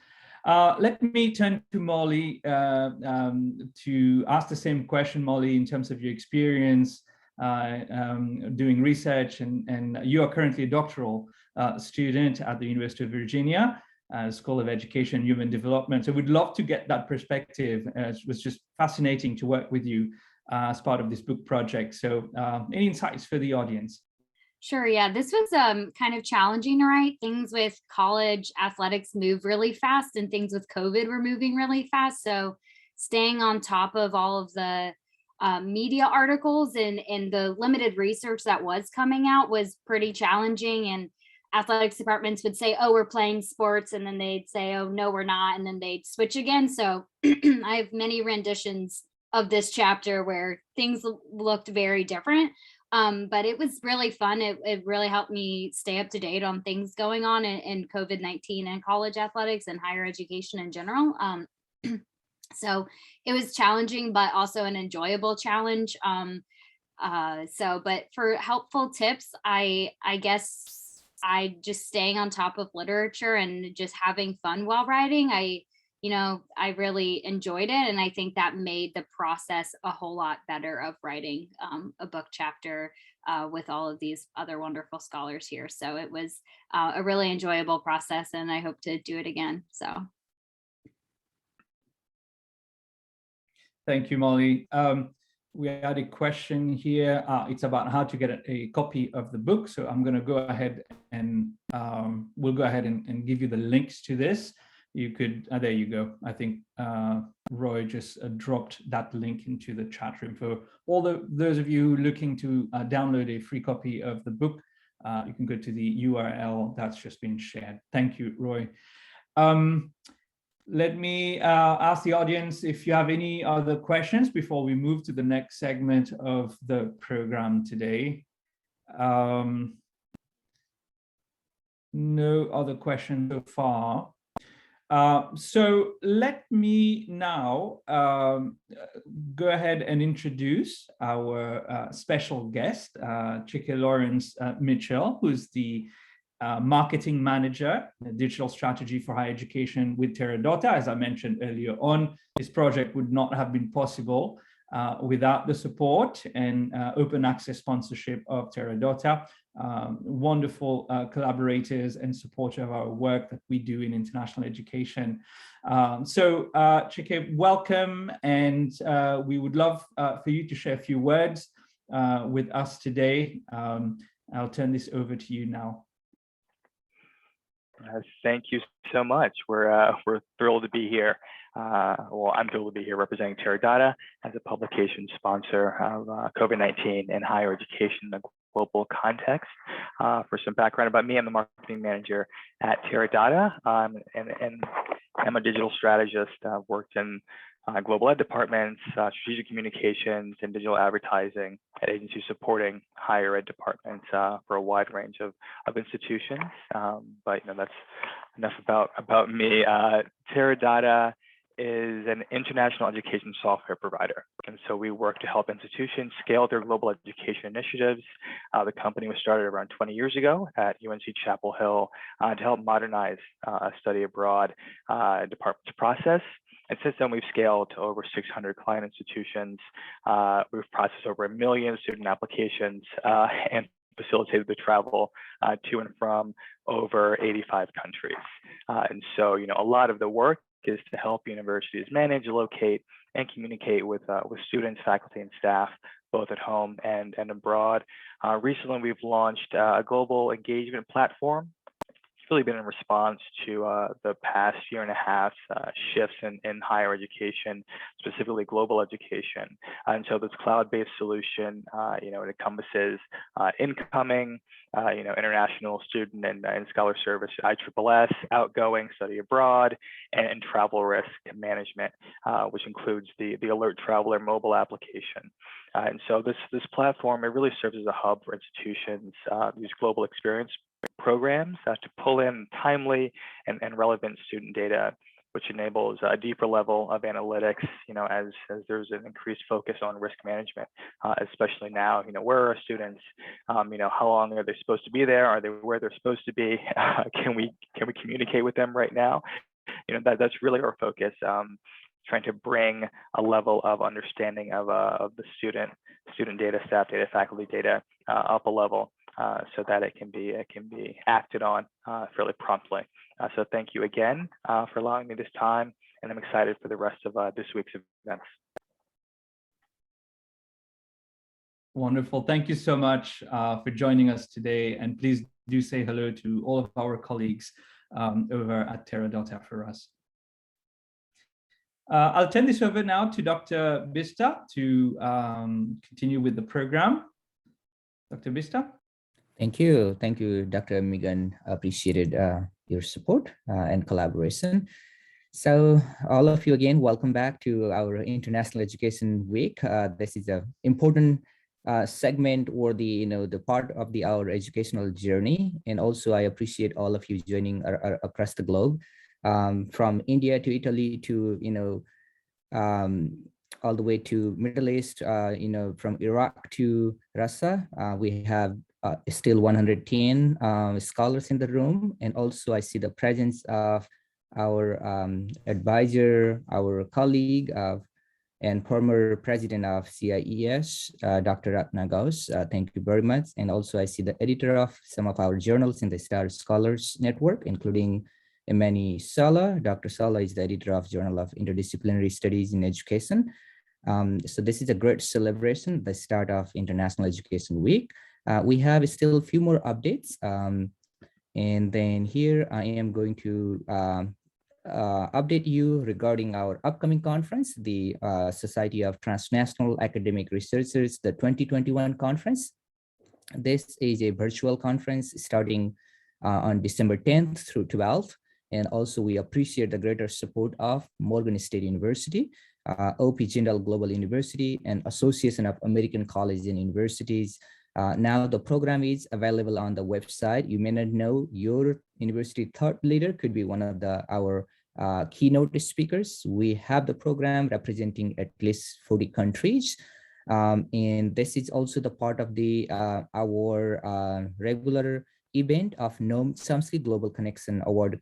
Let me turn to Molly to ask the same question, Molly, in terms of your experience doing research, and you are currently a doctoral student at the University of Virginia, School of Education and Human Development. So we'd love to get that perspective. It was just fascinating to work with you as part of this book project. So any insights for the audience? Sure, yeah, this was kind of challenging, right? Things with college athletics move really fast, and things with COVID were moving really fast. So staying on top of all of the media articles and the limited research that was coming out was pretty challenging. And athletics departments would say, oh, we're playing sports, and then they'd say, oh, no, we're not, and then they'd switch again. So I have many renditions of this chapter where things looked very different, but it was really fun. It really helped me stay up to date on things going on in COVID-19 and college athletics and higher education in general. So it was challenging, but also an enjoyable challenge. But for helpful tips, I guess I just staying on top of literature and just having fun while writing. I really enjoyed it. And I think that made the process a whole lot better of writing a book chapter with all of these other wonderful scholars here. So it was a really enjoyable process, and I hope to do it again. So. Thank you, Molly. We had a question here. It's about how to get a copy of the book. So I'm going to go ahead and we'll go ahead and give you the links to this. You could, there you go. I think Roy just dropped that link into the chat room. For all those of you looking to download a free copy of the book, you can go to the URL that's just been shared. Thank you, Roy. Let me ask the audience if you have any other questions before we move to the next segment of the program today. No other questions so far. So let me now go ahead and introduce our special guest, Chike Lawrence Mitchell, who's the marketing manager, digital strategy for higher education with Teradata. As I mentioned earlier on, this project would not have been possible without the support and open access sponsorship of Teradata. Wonderful collaborators and supporter of our work that we do in international education. So Chike, welcome, and we would love for you to share a few words with us today. I'll turn this over to you now. Thank you so much. We're thrilled to be here. Well, I'm thrilled to be here representing Teradata as a publication sponsor of COVID-19 in higher education in a global context. For some background about me, I'm the marketing manager at Teradata, and I'm a digital strategist. I've worked in global ed departments, strategic communications, and digital advertising at agencies supporting higher ed departments for a wide range of institutions. But that's enough about me. Teradata is an international education software provider. And so we work to help institutions scale their global education initiatives. The company was started around 20 years ago at UNC Chapel Hill to help modernize a study abroad department's process. And since then, we've scaled to over 600 client institutions. We've processed over 1 million student applications and facilitated the travel to and from over 85 countries. And so, a lot of the work is to help universities manage, locate, and communicate with students, faculty, and staff, both at home and abroad. Recently, we've launched a global engagement platform. It's really been in response to the past year and a half shifts in higher education, specifically global education. And so this cloud-based solution, it encompasses incoming, international student and scholar service, ISSS, outgoing, study abroad, and travel risk management, which includes the Alert Traveler mobile application. And so this platform, it really serves as a hub for institutions, these global experience programs to pull in timely and relevant student data, which enables a deeper level of analytics, as there's an increased focus on risk management, especially now, where are our students, how long are they supposed to be there? Are they where they're supposed to be? Can we communicate with them right now? That's really our focus, trying to bring a level of understanding of the student data, staff data, faculty data up a level. So that it can be acted on fairly promptly. So thank you again for allowing me this time, and I'm excited for the rest of this week's events. Wonderful. Thank you so much for joining us today, and please do say hello to all of our colleagues over at Teradata for us. I'll turn this over now to Dr. Bista to continue with the program. Dr. Bista. Thank you, Dr. Megan. Appreciated your support and collaboration. So all of you again, welcome back to our International Education Week. This is an important segment or the part of our educational journey, and also I appreciate all of you joining across the globe, from India to Italy to all the way to Middle East, from Iraq to Russia. We have still 110 scholars in the room, and also I see the presence of our advisor, our colleague and former president of CIES, Dr. Ratna Ghosh. Thank you very much. And also I see the editor of some of our journals in the Star Scholars Network, including Emani Sala. Dr. Sala is the editor of Journal of Interdisciplinary Studies in Education. So this is a great celebration, the start of International Education Week. We have still a few more updates. And then here I am going to update you regarding our upcoming conference, the Society of Transnational Academic Researchers, the 2021 conference. This is a virtual conference starting on December 10th through 12th. And also we appreciate the greater support of Morgan State University, OP Jindal Global University, and Association of American Colleges and Universities. Now the program is available on the website. You may not know your university thought leader could be one of our keynote speakers. We have the program representing at least 40 countries. And this is also the part of our regular event of Noam Chomsky Global Connection Award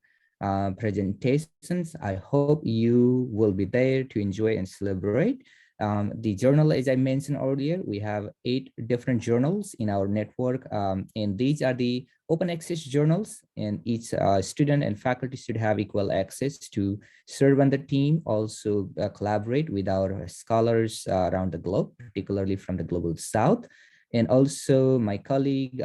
presentations. I hope you will be there to enjoy and celebrate. The journal, as I mentioned earlier, we have 8 different journals in our network, and these are the open access journals, and each student and faculty should have equal access to serve on the team, also collaborate with our scholars around the globe, particularly from the Global South. And also my colleague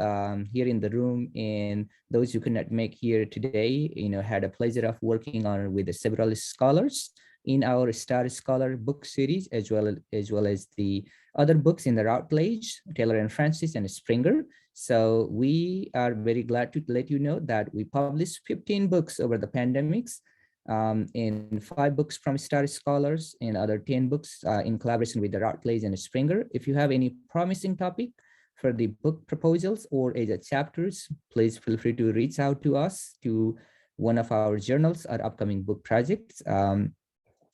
here in the room and those who could not make here today, had a pleasure of working on with several scholars in our Star Scholar book series, as well as the other books in the Routledge, Taylor and Francis and Springer. So we are very glad to let you know that we published 15 books over the pandemics, and 5 books from Star Scholars and other 10 books in collaboration with the Routledge and Springer. If you have any promising topic for the book proposals or as chapters, please feel free to reach out to us, to one of our journals or upcoming book projects.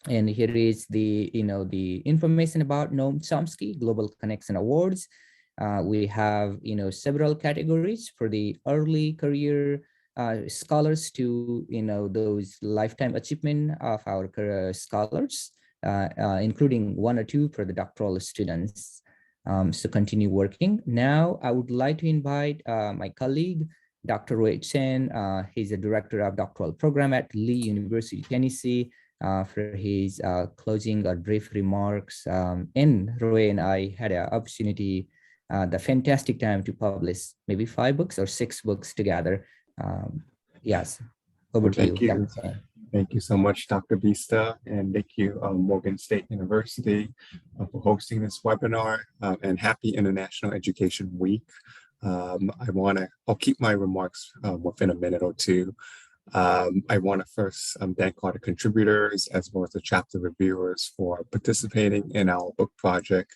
And here is the information about Noam Chomsky Global Connection Awards. We have several categories for the early career scholars to those lifetime achievement of our scholars, including 1 or 2 for the doctoral students. So continue working. Now I would like to invite my colleague, Dr. Roy Chen. He's the director of doctoral program at Lee University, Tennessee, for his closing or brief remarks. And Roy and I had an opportunity, the fantastic time to publish maybe 5 books or 6 books together. Yes, over to you, Dr. Chen. Thank you so much, Dr. Vista, and thank you, Morgan State University, for hosting this webinar, and happy International Education Week. I'll keep my remarks within a minute or two. I want to first thank all the contributors as well as the chapter reviewers for participating in our book project.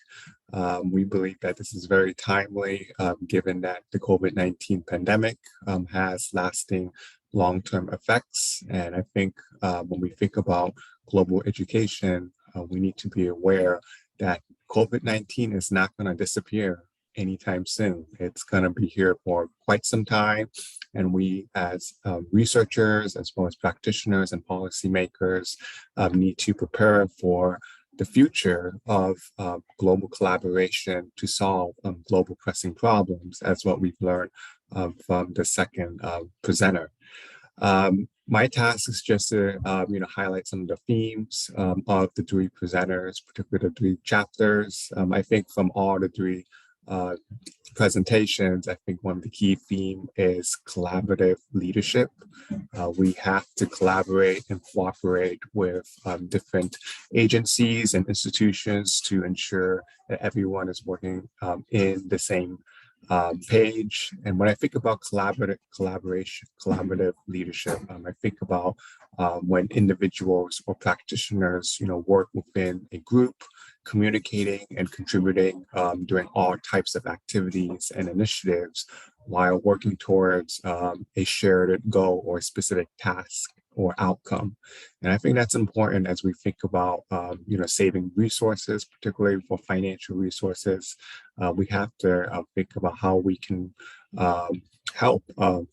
We believe that this is very timely, given that the COVID-19 pandemic has lasting long-term effects. And I think when we think about global education, we need to be aware that COVID-19 is not going to disappear anytime soon. It's going to be here for quite some time. And we as researchers, as well as practitioners and policymakers, need to prepare for the future of global collaboration to solve global pressing problems, as what we've learned from the second presenter. My task is just to highlight some of the themes of the 3 presenters, particularly the 3 chapters. I think from all the 3 presentations, I think one of the key themes is collaborative leadership. We have to collaborate and cooperate with different agencies and institutions to ensure that everyone is working in the same page. And when I think about collaborative leadership, I think about when individuals or practitioners, work within a group, communicating and contributing during all types of activities and initiatives while working towards a shared goal or specific task or outcome. And I think that's important as we think about, saving resources, particularly for financial resources. We have to think about how we can help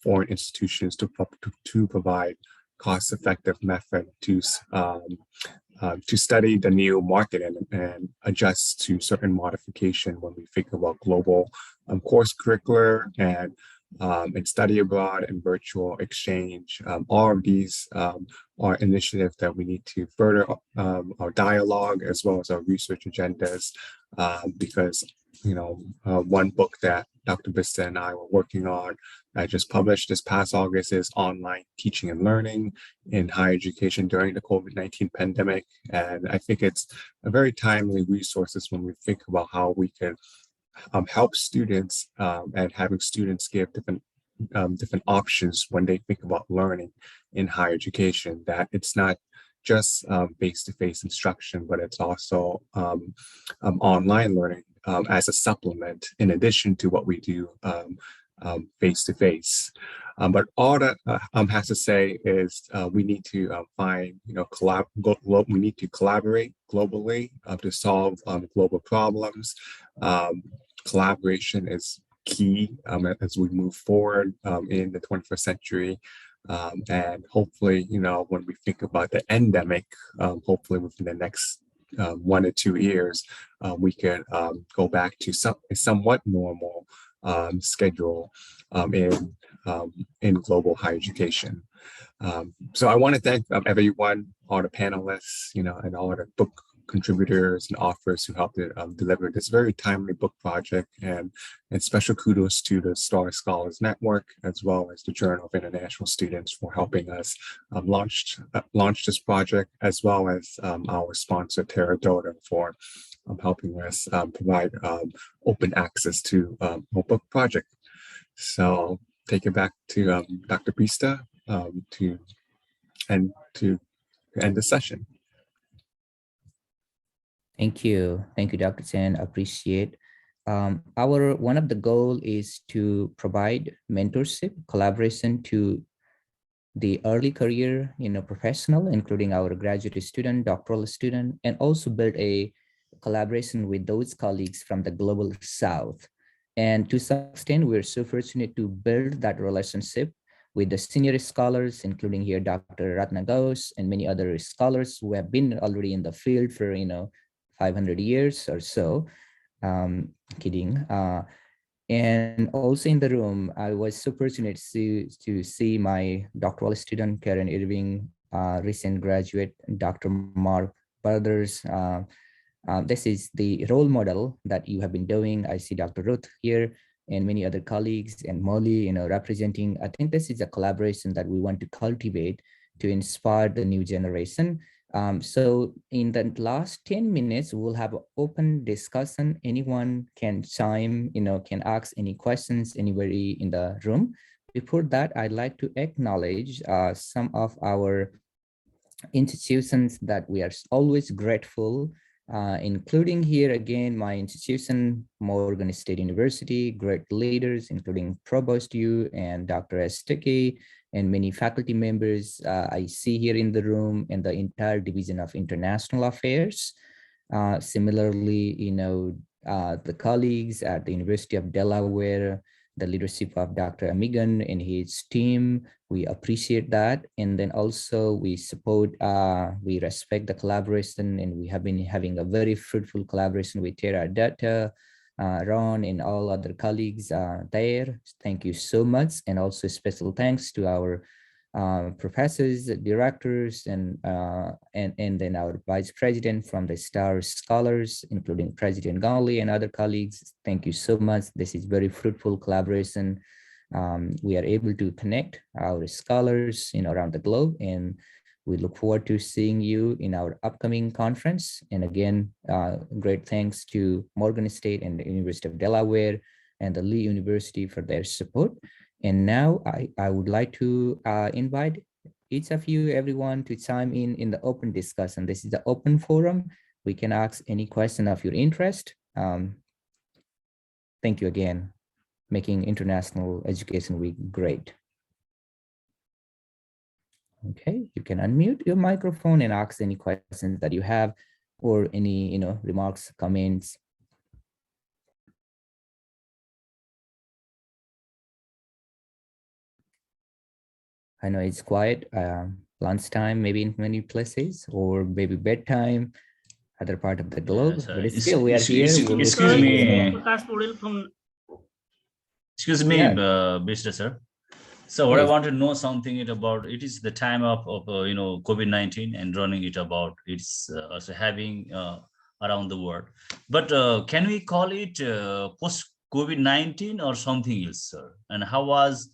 foreign institutions to provide cost-effective method to study the new market and adjust to certain modification when we think about global course curricular and study abroad and virtual exchange. All of these are initiatives that we need to further our dialogue as well as our research agendas, because one book that Dr. Vista and I were working on, I just published this past August, is Online Teaching and Learning in Higher Education During the COVID-19 Pandemic. And I think it's a very timely resources when we think about how we can help students and having students give different different options when they think about learning in higher education, that it's not just face-to-face instruction, but it's also online learning as a supplement in addition to what we do face-to-face. But all that has to say is we need to find, we need to collaborate globally to solve global problems. Collaboration is key as we move forward in the 21st century. And hopefully, when we think about the endemic, hopefully within the next 1 to 2 years, we can go back to a somewhat normal schedule in global higher education. So I want to thank everyone, all the panelists, and all the book contributors and authors who helped deliver this very timely book project, and special kudos to the Star Scholars Network as well as the Journal of International Students for helping us launch this project, as well as our sponsor Teradata for helping us provide open access to our book project. So take it back to Dr. Bista to end the session. Thank you, Dr. Chen. Appreciate. One of the goal is to provide mentorship, collaboration to the early career, professional, including our graduate student, doctoral student, and also build a collaboration with those colleagues from the global South. And to some extent, we're so fortunate to build that relationship with the senior scholars, including here Dr. Ratna Ghosh and many other scholars who have been already in the field for 500 years or so. Kidding. And also in the room, I was so fortunate to see my doctoral student, Karen Irving, recent graduate, Dr. Mark Brothers. This is the role model that you have been doing. I see Dr. Ruth here and many other colleagues, and Molly, representing. I think this is a collaboration that we want to cultivate to inspire the new generation. So in the last 10 minutes, we'll have an open discussion. Anyone can chime, can ask any questions, anybody in the room. Before that, I'd like to acknowledge some of our institutions that we are always grateful, including here again, my institution, Morgan State University, great leaders, including Provost Yu and Dr. Esteke, and many faculty members I see here in the room, and the entire Division of International Affairs. Similarly, the colleagues at the University of Delaware, the leadership of Dr. Amigan and his team, we appreciate that. And then also we support, we respect the collaboration, and we have been having a very fruitful collaboration with Teradata, Ron and all other colleagues there. Thank you so much. And also special thanks to our professors, directors, and then our vice president from the Star Scholars, including President Gonley and other colleagues. Thank you so much. This is very fruitful collaboration. We are able to connect our scholars around the globe, and we look forward to seeing you in our upcoming conference. And again, great thanks to Morgan State and the University of Delaware and the Lee University for their support. And now I would like to invite each of you, everyone, to chime in the open discussion. This is the open forum. We can ask any question of your interest. Thank you again, making International Education Week great. Okay, you can unmute your microphone and ask any questions that you have, or any remarks, comments. I know it's quiet, lunchtime, maybe in many places, or maybe bedtime, other part of the globe, but still we are here. Excuse me, Mr. Sir. So what I want to know something about, it is the time of COVID-19 and running it about, it's also having around the world. But can we call it post-COVID-19 or something else, sir? And how was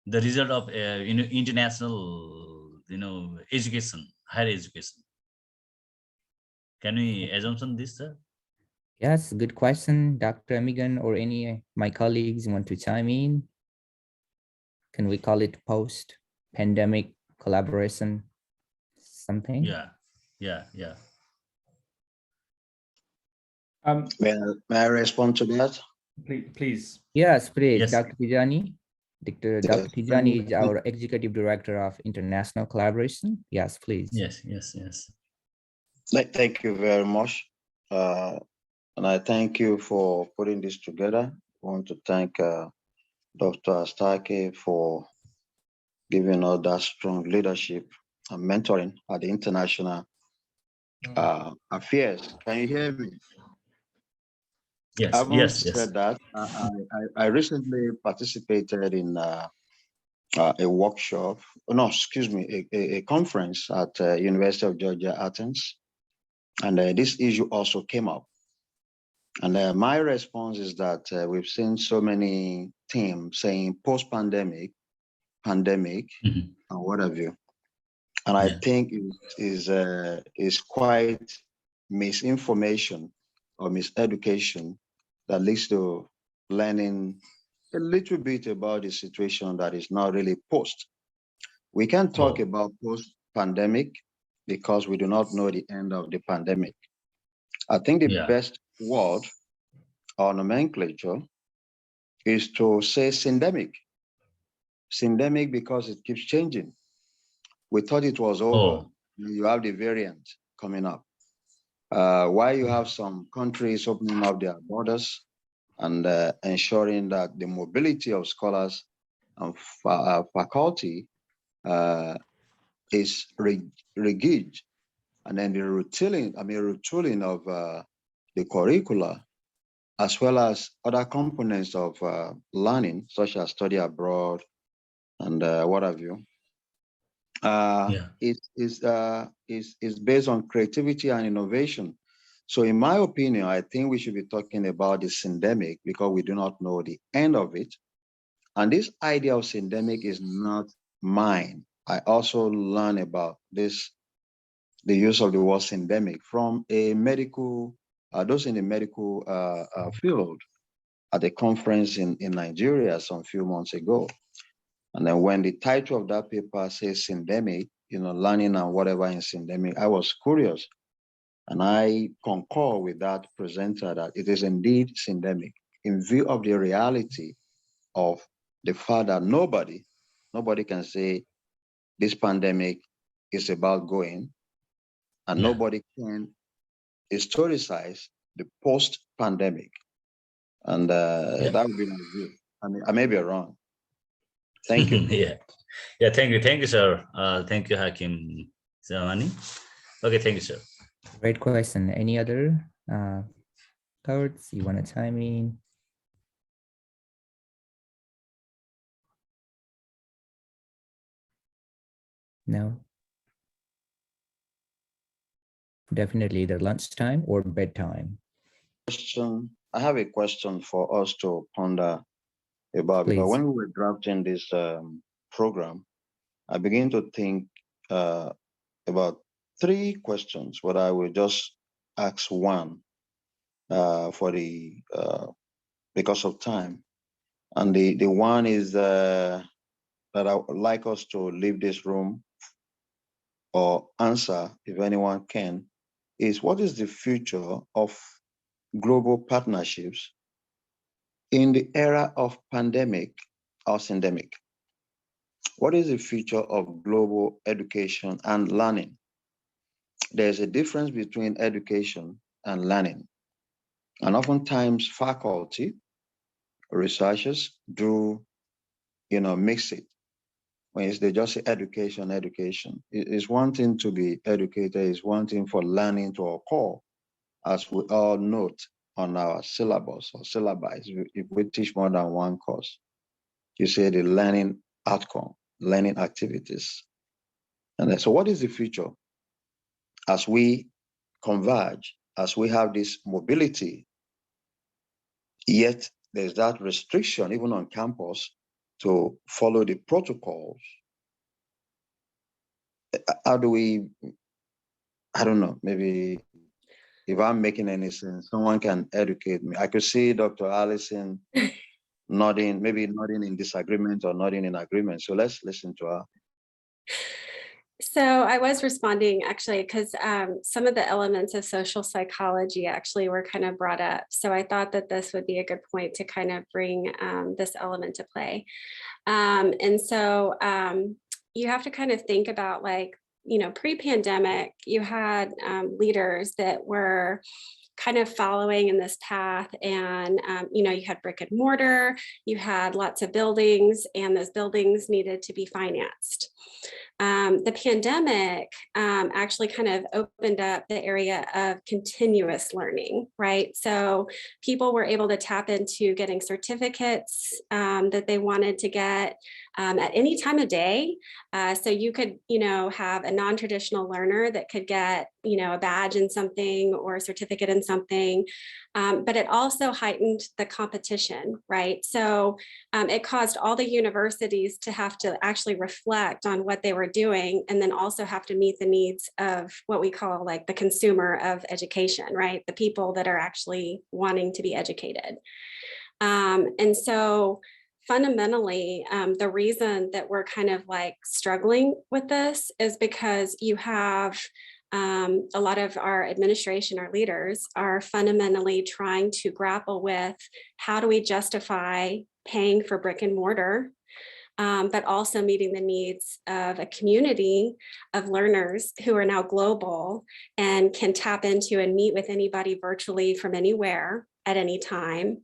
the result of international education, higher education? Can we assume this, sir? Yes, good question. Dr. Amigan or any of my colleagues want to chime in? Can we call it post-pandemic collaboration something? Yeah. May I respond to that? Please. Yes, please, Yes. Dr. Tijani. Dr. Yes, Tijani is our Executive Director of International Collaboration. Yes, please. Yes. Thank you very much. And I thank you for putting this together. I want to thank Dr. Astake for giving us that strong leadership and mentoring at the international affairs. Can you hear me? Yes. Having said that, I recently participated in a workshop, no, excuse me, a conference at University of Georgia, Athens. And this issue also came up. And my response is that we've seen so many themes saying post-pandemic, pandemic, Mhm. and what have you. And I think it is quite misinformation or miseducation that leads to learning a little bit about the situation that is not really post. We can talk about post-pandemic because we do not know the end of the pandemic. I think the best word or nomenclature is to say syndemic. Syndemic because it keeps changing. We thought it was over. You have the variant coming up. Why you have some countries opening up their borders and ensuring that the mobility of scholars and faculty is rigid, and then the retooling of the curricula, as well as other components of learning, such as study abroad and what have you. Is based on creativity and innovation. So in my opinion, I think we should be talking about the syndemic because we do not know the end of it. And this idea of syndemic is not mine. I also learned about this, the use of the word syndemic from a medical, those in the medical field at a conference in Nigeria some few months ago. And then when the title of that paper says syndemic, learning and whatever in syndemic, I was curious. And I concur with that presenter that it is indeed syndemic in view of the reality of the fact that nobody can say this pandemic is about going, and nobody can historicize the post-pandemic. And that would be my view. I mean, I may be wrong. Thank you. Thank you, sir. Thank you, Hakim Zamani. Okay, thank you, sir. Great question. Any other thoughts you want to chime in? No. Definitely either lunchtime or bedtime. I have a question for us to ponder about. Please. Because when we were drafting this program, I began to think about three questions, but I will just ask one for the because of time. And the one is that I would like us to leave this room or answer, if anyone can, is what is the future of global partnerships in the era of pandemic or syndemic? What is the future of global education and learning? There's a difference between education and learning. And oftentimes faculty, researchers do, mix it. When they just say education. It's one thing to be educated, it's one thing for learning to occur, as we all note on our syllabus or syllabi. If we teach more than one course, you say the learning outcome, learning activities. And then, so what is the future as we converge, as we have this mobility, yet there's that restriction even on campus to follow the protocols? How do we, I don't know, maybe if I'm making any sense, someone can educate me. I could see Dr. Allison nodding, maybe nodding in disagreement or nodding in agreement. So let's listen to her. So I was responding actually because some of the elements of social psychology actually were kind of brought up. So I thought that this would be a good point to kind of bring this element to play. And so you have to kind of think about, like, you know, pre-pandemic, you had leaders that were kind of following in this path, and you know, you had brick and mortar, you had lots of buildings, and those buildings needed to be financed. The pandemic actually kind of opened up the area of continuous learning, right? So people were able to tap into getting certificates that they wanted to get at any time of day. So you could, you know, have a non-traditional learner that could get, you know, a badge in something or a certificate in something. But it also heightened the competition, right? So it caused all the universities to have to actually reflect on what they were doing, and then also have to meet the needs of what we call like the consumer of education, right? The people that are actually wanting to be educated. And so fundamentally, the reason that we're kind of like struggling with this is because you have a lot of our administration, our leaders are fundamentally trying to grapple with how do we justify paying for brick and mortar, but also meeting the needs of a community of learners who are now global and can tap into and meet with anybody virtually from anywhere at any time.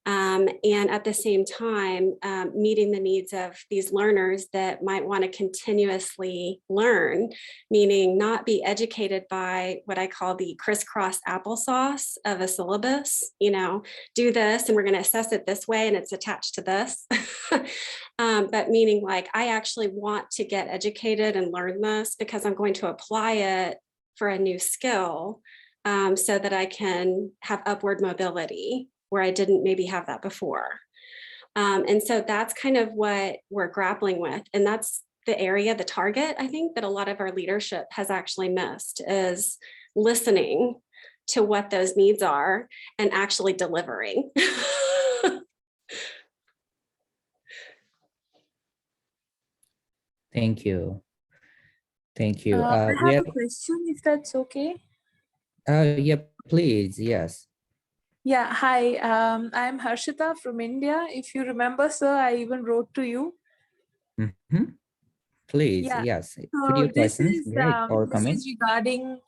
And at the same time, meeting the needs of these learners that might want to continuously learn, meaning not be educated by what I call the crisscross applesauce of a syllabus, you know, do this and we're going to assess it this way and it's attached to this. But meaning like, I actually want to get educated and learn this because I'm going to apply it for a new skill so that I can have upward mobility where I didn't maybe have that before. And so that's kind of what we're grappling with. And that's the area, the target, I think, that a lot of our leadership has actually missed, is listening to what those needs are and actually delivering. Thank you. Thank you. I have a question, if that's okay. Yeah, please. Yes. Yeah, hi. I'm Harshita from India. If you remember, sir, I even wrote to you. Mm-hmm. Please, Yeah. yes. So Put your this questions, is great, or this comments. is regarding.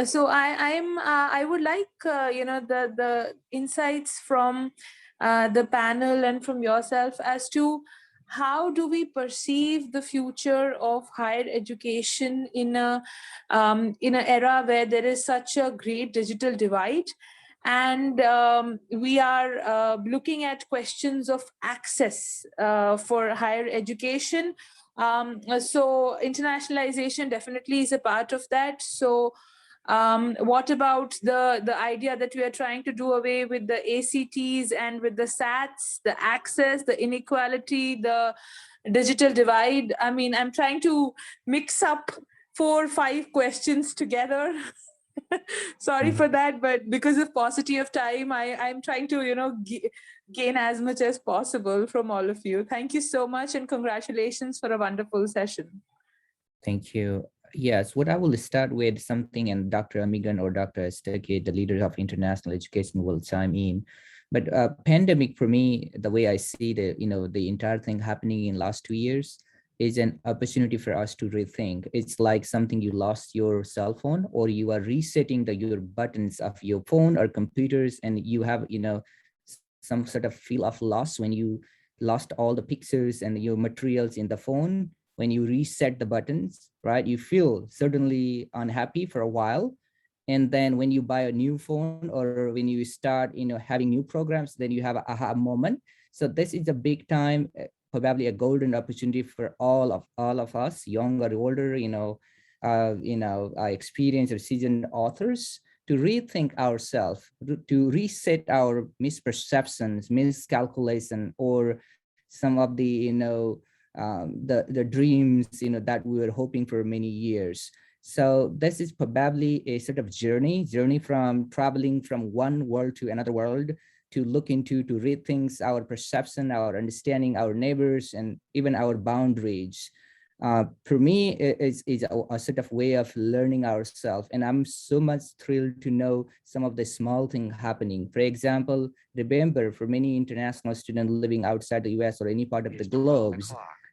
So I would like you know, the insights from the panel and from yourself as to how do we perceive the future of higher education in an era where there is such a great digital divide. And we are looking at questions of access for higher education. So internationalization definitely is a part of that. So what about the idea that we are trying to do away with the ACTs and with the SATs, the access, the inequality, the digital divide? I mean, I'm trying to mix up 4 or 5 questions together. Sorry for that, but because of paucity of time, I'm trying to, you know, gain as much as possible from all of you. Thank you so much, and congratulations for a wonderful session. Thank you. Yes, what I will start with something, and Dr. Amigan or Dr. Esteke, the leaders of international education, will chime in. But pandemic, for me, the way I see the, you know, the entire thing happening in last 2 years is an opportunity for us to rethink. It's like something you lost your cell phone, or you are resetting your buttons of your phone or computers, and you have, you know, some sort of feel of loss when you lost all the pictures and your materials in the phone. When you reset the buttons, right, you feel certainly unhappy for a while. And then when you buy a new phone, or when you start, you know, having new programs, then you have an aha moment. So this is a big time, probably a golden opportunity for all of us, young or older, experienced or seasoned authors, to rethink ourselves, to reset our misperceptions, miscalculation, or some of the, you know, the dreams, you know, that we were hoping for many years. So this is probably a sort of journey from traveling from one world to another world, to look into, to rethink our perception, our understanding, our neighbors, and even our boundaries. For me, it's a sort of way of learning ourselves. And I'm so much thrilled to know some of the small things happening. For example, remember for many international students living outside the US or any part of the globe,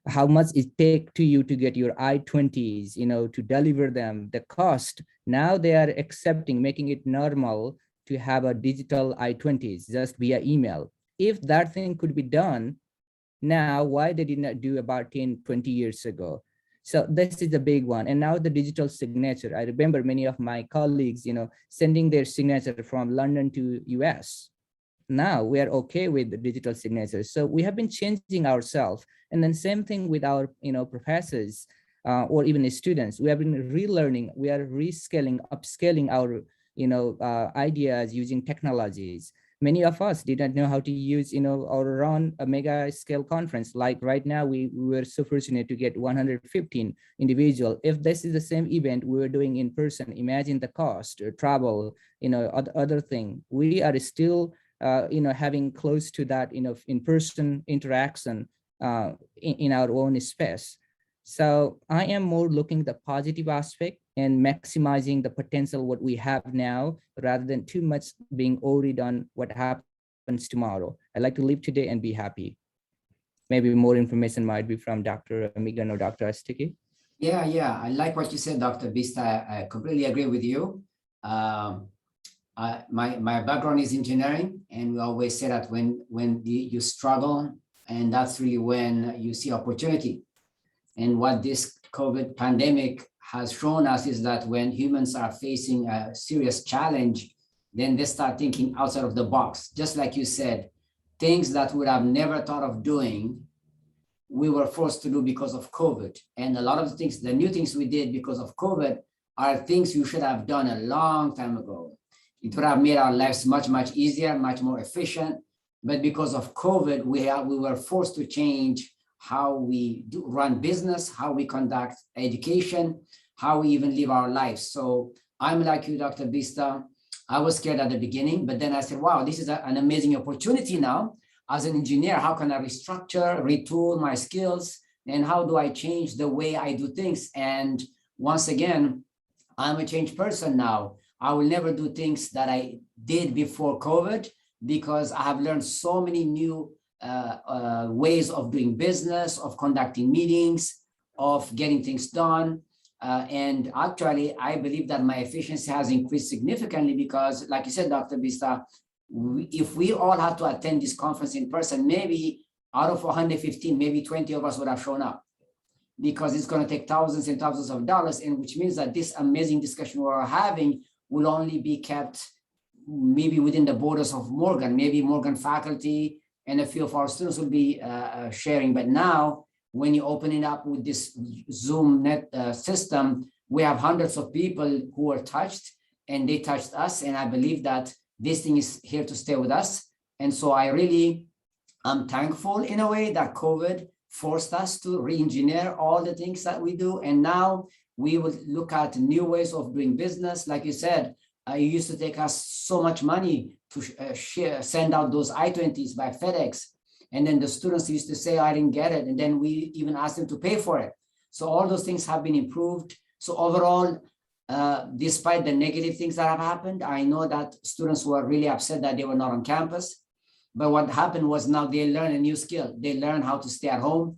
how much it take to you to get your I-20s, to deliver them, the cost. Now they are accepting, making it normal to have a digital I-20s just via email. If that thing could be done now, why they did not do about 10, 20 years ago? So this is a big one. And now the digital signature. I remember many of my colleagues, sending their signature from London to US. Now we are okay with the digital signatures. So we have been changing ourselves. And then same thing with our, professors or even students. We have been relearning, we are rescaling, upscaling our, ideas using technologies. Many of us didn't know how to use, or run a mega scale conference. Like right now, we were so fortunate to get 115 individual. If this is the same event we were doing in person, imagine the cost, or travel, other thing. We are still, having close to that, in-person interaction in our own space. So I am more looking at the positive aspect and maximizing the potential what we have now, rather than too much being worried on what happens tomorrow. I like to live today and be happy. Maybe more information might be from Dr. Amigan or Dr. Astiki. Yeah, I like what you said, Dr. Bista. I completely agree with you. My background is engineering, and we always say that when you struggle, and that's really when you see opportunity. And what this COVID pandemic has shown us is that when humans are facing a serious challenge, then they start thinking outside of the box. Just like you said, things that we would have never thought of doing, we were forced to do because of COVID. And a lot of the things, the new things we did because of COVID, are things you should have done a long time ago. It would have made our lives much, much easier, much more efficient. But because of COVID, we were forced to change how we run business, how we conduct education, how we even live our lives. So I'm like you, Dr. Bista. I was scared at the beginning, but then I said, wow, this is an amazing opportunity now. As an engineer, how can I restructure, retool my skills, and how do I change the way I do things? And once again, I'm a changed person now. I will never do things that I did before COVID, because I have learned so many new ways of doing business, of conducting meetings, of getting things done. And actually, I believe that my efficiency has increased significantly because, like you said, Dr. Bista, if we all had to attend this conference in person, maybe out of 115, maybe 20 of us would have shown up, because it's going to take thousands and thousands of dollars, and which means that this amazing discussion we're having will only be kept maybe within the borders of Morgan. Maybe Morgan faculty and a few of our students will be sharing. But now, when you open it up with this Zoom net system, we have hundreds of people who are touched, and they touched us. And I believe that this thing is here to stay with us. And so I'm thankful in a way that COVID forced us to re-engineer all the things that we do. And now we will look at new ways of doing business. Like you said, it used to take us so much money to send out those I-20s by FedEx. And then the students used to say, I didn't get it. And then we even asked them to pay for it. So all those things have been improved. So overall, despite the negative things that have happened, I know that students were really upset that they were not on campus. But what happened was now they learn a new skill. They learn how to stay at home,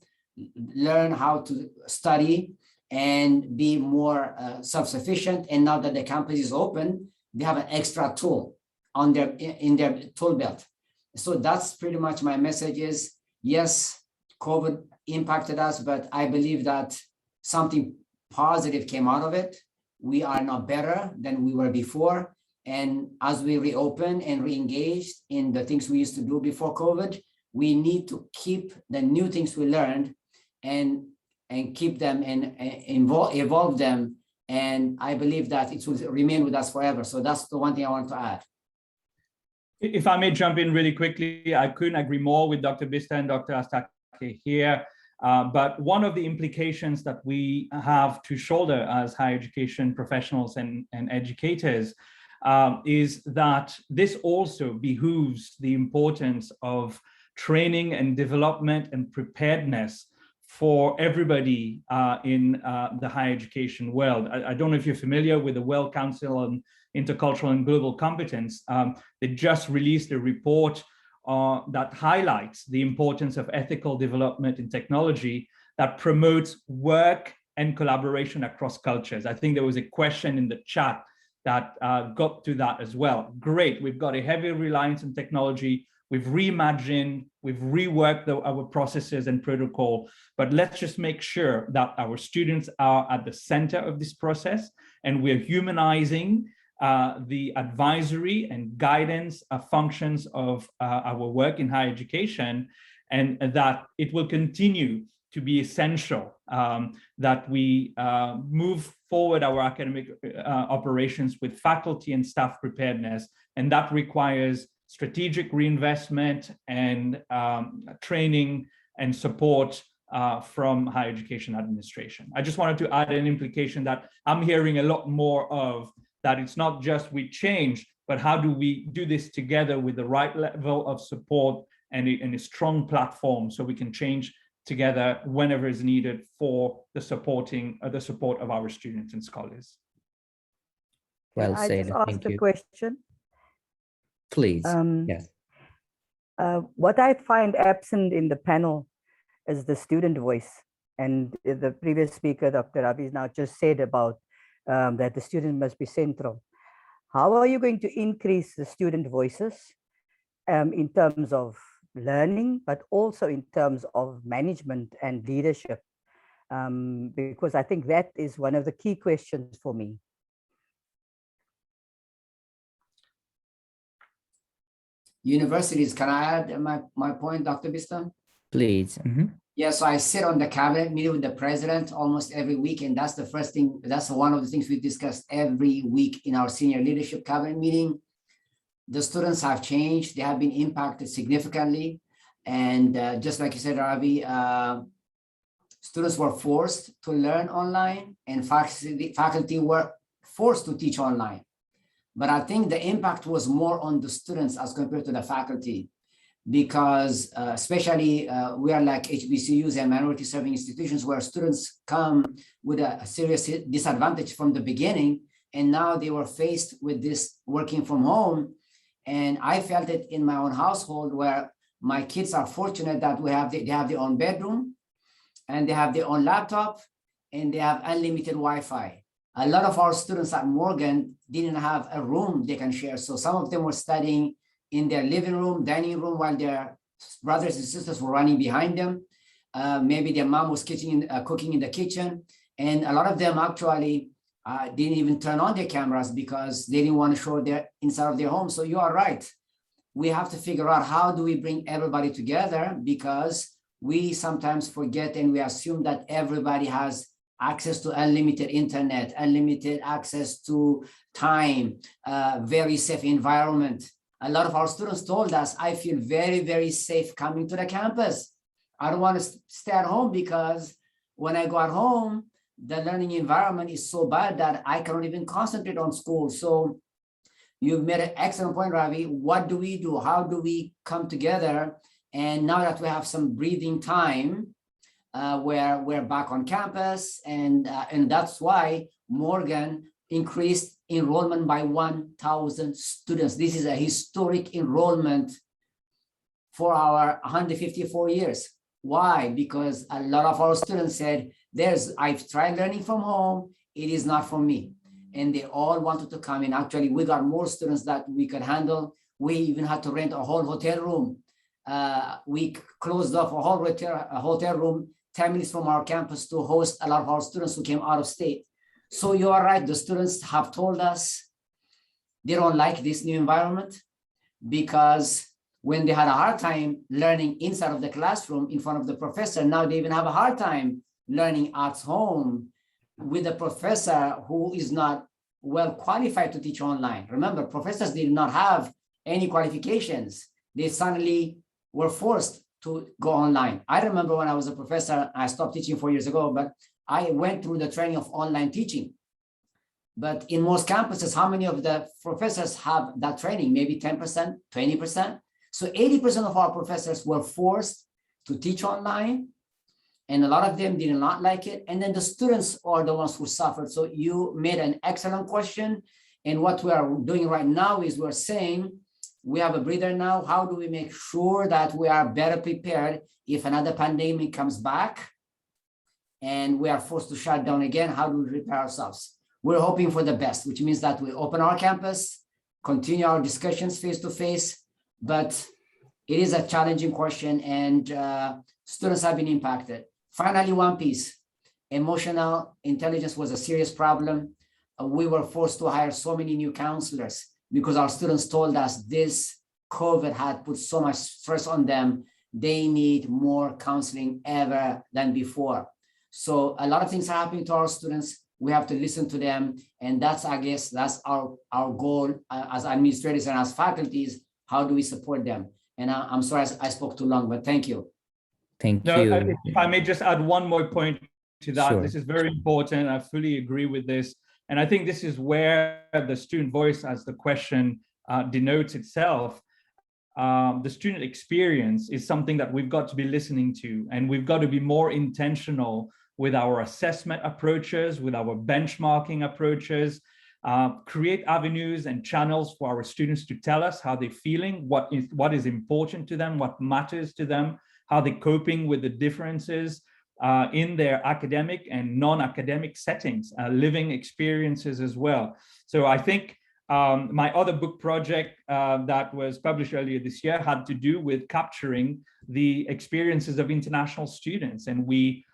learn how to study, and be more self-sufficient. And now that the campus is open, they have an extra tool in their tool belt. So that's pretty much my message is, yes, COVID impacted us, but I believe that something positive came out of it. We are now better than we were before. And as we reopen and re-engage in the things we used to do before COVID, we need to keep the new things we learned and keep them and evolve them. And I believe that it will remain with us forever. So that's the one thing I want to add. If I may jump in really quickly, I couldn't agree more with Dr. Bista and Dr. Astake here. But one of the implications that we have to shoulder as higher education professionals and educators is that this also behooves the importance of training and development and preparedness for everybody in the higher education world. I don't know if you're familiar with the World Council on Intercultural and Global Competence. They just released a report that highlights the importance of ethical development in technology that promotes work and collaboration across cultures. I think there was a question in the chat that got to that as well. Great, we've got a heavy reliance on technology. We've reimagined, we've reworked our processes and protocol, but let's just make sure that our students are at the center of this process and we're humanizing the advisory and guidance functions of our work in higher education, and that it will continue to be essential that we move forward our academic operations with faculty and staff preparedness, and that requires strategic reinvestment and training and support from higher education administration. I just wanted to add an implication that I'm hearing a lot more of, that it's not just we change, but how do we do this together with the right level of support and a strong platform so we can change together whenever is needed for the support of our students and scholars. Well I said. just asked Thank a you. question. Please. Yes. What I find absent in the panel is the student voice. And the previous speaker, Dr. Ravi, now just said about that the student must be central. How are you going to increase the student voices in terms of learning, but also in terms of management and leadership? Because I think that is one of the key questions for me. Universities, can I add my point, Dr. Bista? Please. Yeah, so I sit on the cabinet meeting with the president almost every week, and that's the first thing, that's one of the things we discuss every week in our senior leadership cabinet meeting. The students have changed, they have been impacted significantly. And just like you said, Ravi, students were forced to learn online and faculty were forced to teach online. But I think the impact was more on the students as compared to the faculty, because especially we are like HBCUs and minority serving institutions where students come with a serious disadvantage from the beginning, and now they were faced with this working from home. And I felt it in my own household, where my kids are fortunate that they have their own bedroom and they have their own laptop and they have unlimited Wi-Fi. A lot of our students at Morgan didn't have a room they can share. So some of them were studying in their living room, dining room, while their brothers and sisters were running behind them. Maybe their mom was cooking in the kitchen. And a lot of them actually didn't even turn on their cameras because they didn't want to show their inside of their home. So you are right. We have to figure out how do we bring everybody together, because we sometimes forget and we assume that everybody has access to unlimited internet, unlimited access to time, very safe environment. A lot of our students told us, I feel very, very safe coming to the campus. I don't want to stay at home because when I go at home, the learning environment is so bad that I cannot even concentrate on school. So you've made an excellent point, Ravi. What do we do? How do we come together? And now that we have some breathing time, where we're back on campus, and that's why Morgan increased enrollment by 1,000 students. This is a historic enrollment for our 154 years. Why? Because a lot of our students said, I've tried learning from home, it is not for me. And they all wanted to come in. Actually, we got more students that we could handle. We even had to rent a whole hotel room. We closed off a whole hotel room 10 minutes from our campus to host a lot of our students who came out of state. So you are right, the students have told us they don't like this new environment, because when they had a hard time learning inside of the classroom in front of the professor, now they even have a hard time learning at home with a professor who is not well qualified to teach online. Remember, professors did not have any qualifications. They suddenly were forced to go online. I remember when I was a professor, I stopped teaching 4 years ago, but I went through the training of online teaching. But in most campuses, how many of the professors have that training? Maybe 10%, 20%. So 80% of our professors were forced to teach online, and a lot of them did not like it. And then the students are the ones who suffered. So you made an excellent question. And what we are doing right now is we're saying, we have a breather now. How do we make sure that we are better prepared if another pandemic comes back and we are forced to shut down again? How do we prepare ourselves? We're hoping for the best, which means that we open our campus, continue our discussions face to face, but it is a challenging question, and students have been impacted. Finally, one piece, emotional intelligence was a serious problem. We were forced to hire so many new counselors because our students told us this COVID had put so much stress on them. They need more counseling ever than before. So a lot of things are happening to our students. We have to listen to them. And that's, I guess, that's our goal as administrators and as faculties. How do we support them? And I'm sorry I spoke too long, but thank you. Thank you. If I may just add one more point to that, Sure. This is very important. I fully agree with this. And I think this is where the student voice, as the question denotes itself, the student experience is something that we've got to be listening to, and we've got to be more intentional with our assessment approaches, with our benchmarking approaches, create avenues and channels for our students to tell us how they're feeling, what is important to them, what matters to them, how they're coping with the differences in their academic and non-academic settings, living experiences as well. So I think my other book project that was published earlier this year had to do with capturing the experiences of international students. And we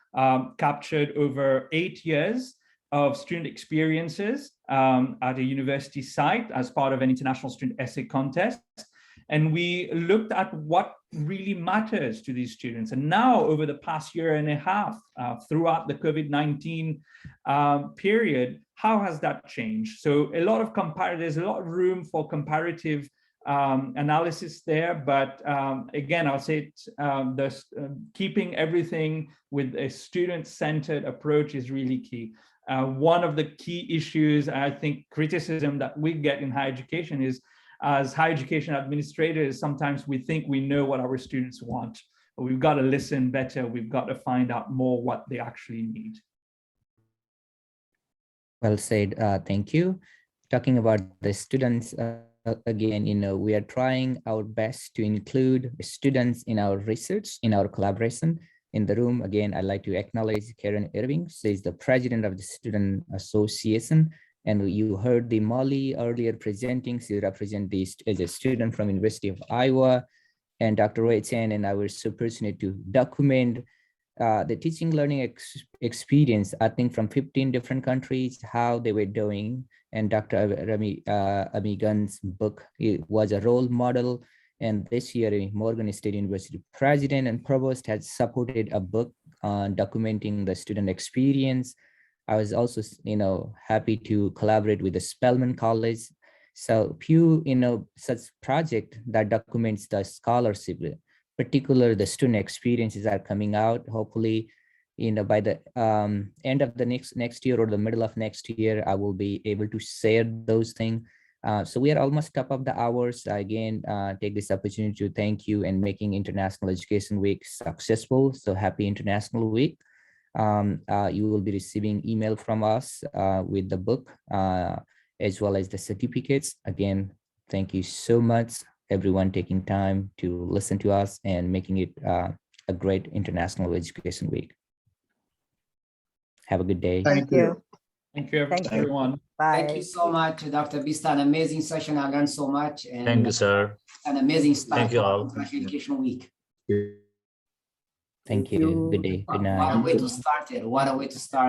captured over 8 years of student experiences at a university site as part of an international student essay contest. And we looked at what really matters to these students. And now, over the past year and a half, throughout the COVID-19 period, how has that changed? So there's a lot of room for comparative analysis there. But again, I'll say keeping everything with a student-centered approach is really key. One of the key issues, I think, criticism that we get in higher education is, as higher education administrators, sometimes we think we know what our students want, but we've got to listen better. We've got to find out more what they actually need. Well said. Thank you. Talking about the students, again, we are trying our best to include students in our research, in our collaboration. In the room, again, I'd like to acknowledge Karen Irving. She's the president of the Student Association. And you heard the Molly earlier presenting. She represents as a student from University of Iowa. And Dr. Wei Chen and I were so fortunate to document the teaching learning experience, I think from 15 different countries, how they were doing. And Dr. Amigan's book was a role model. And this year, Morgan State University president and provost has supported a book on documenting the student experience. I was also, happy to collaborate with the Spelman College. So few, such project that documents the scholarship, particularly the student experiences are coming out. Hopefully, by the end of the next year or the middle of next year, I will be able to share those things. So we are almost top of the hours. Again, take this opportunity to thank you and making International Education Week successful. So happy International Week. You will be receiving email from us with the book as well as the certificates. Again, thank you so much, everyone taking time to listen to us and making it a great International Education Week. Have a good day. Thank you. Thank you, everyone. Bye. Thank you so much, Dr. Bista. An amazing session. I learned so much. And Thank you, sir. An amazing start. Thank you all. International Education Week. Thank you. Good day. Good night. What a way to start it. What a way to start.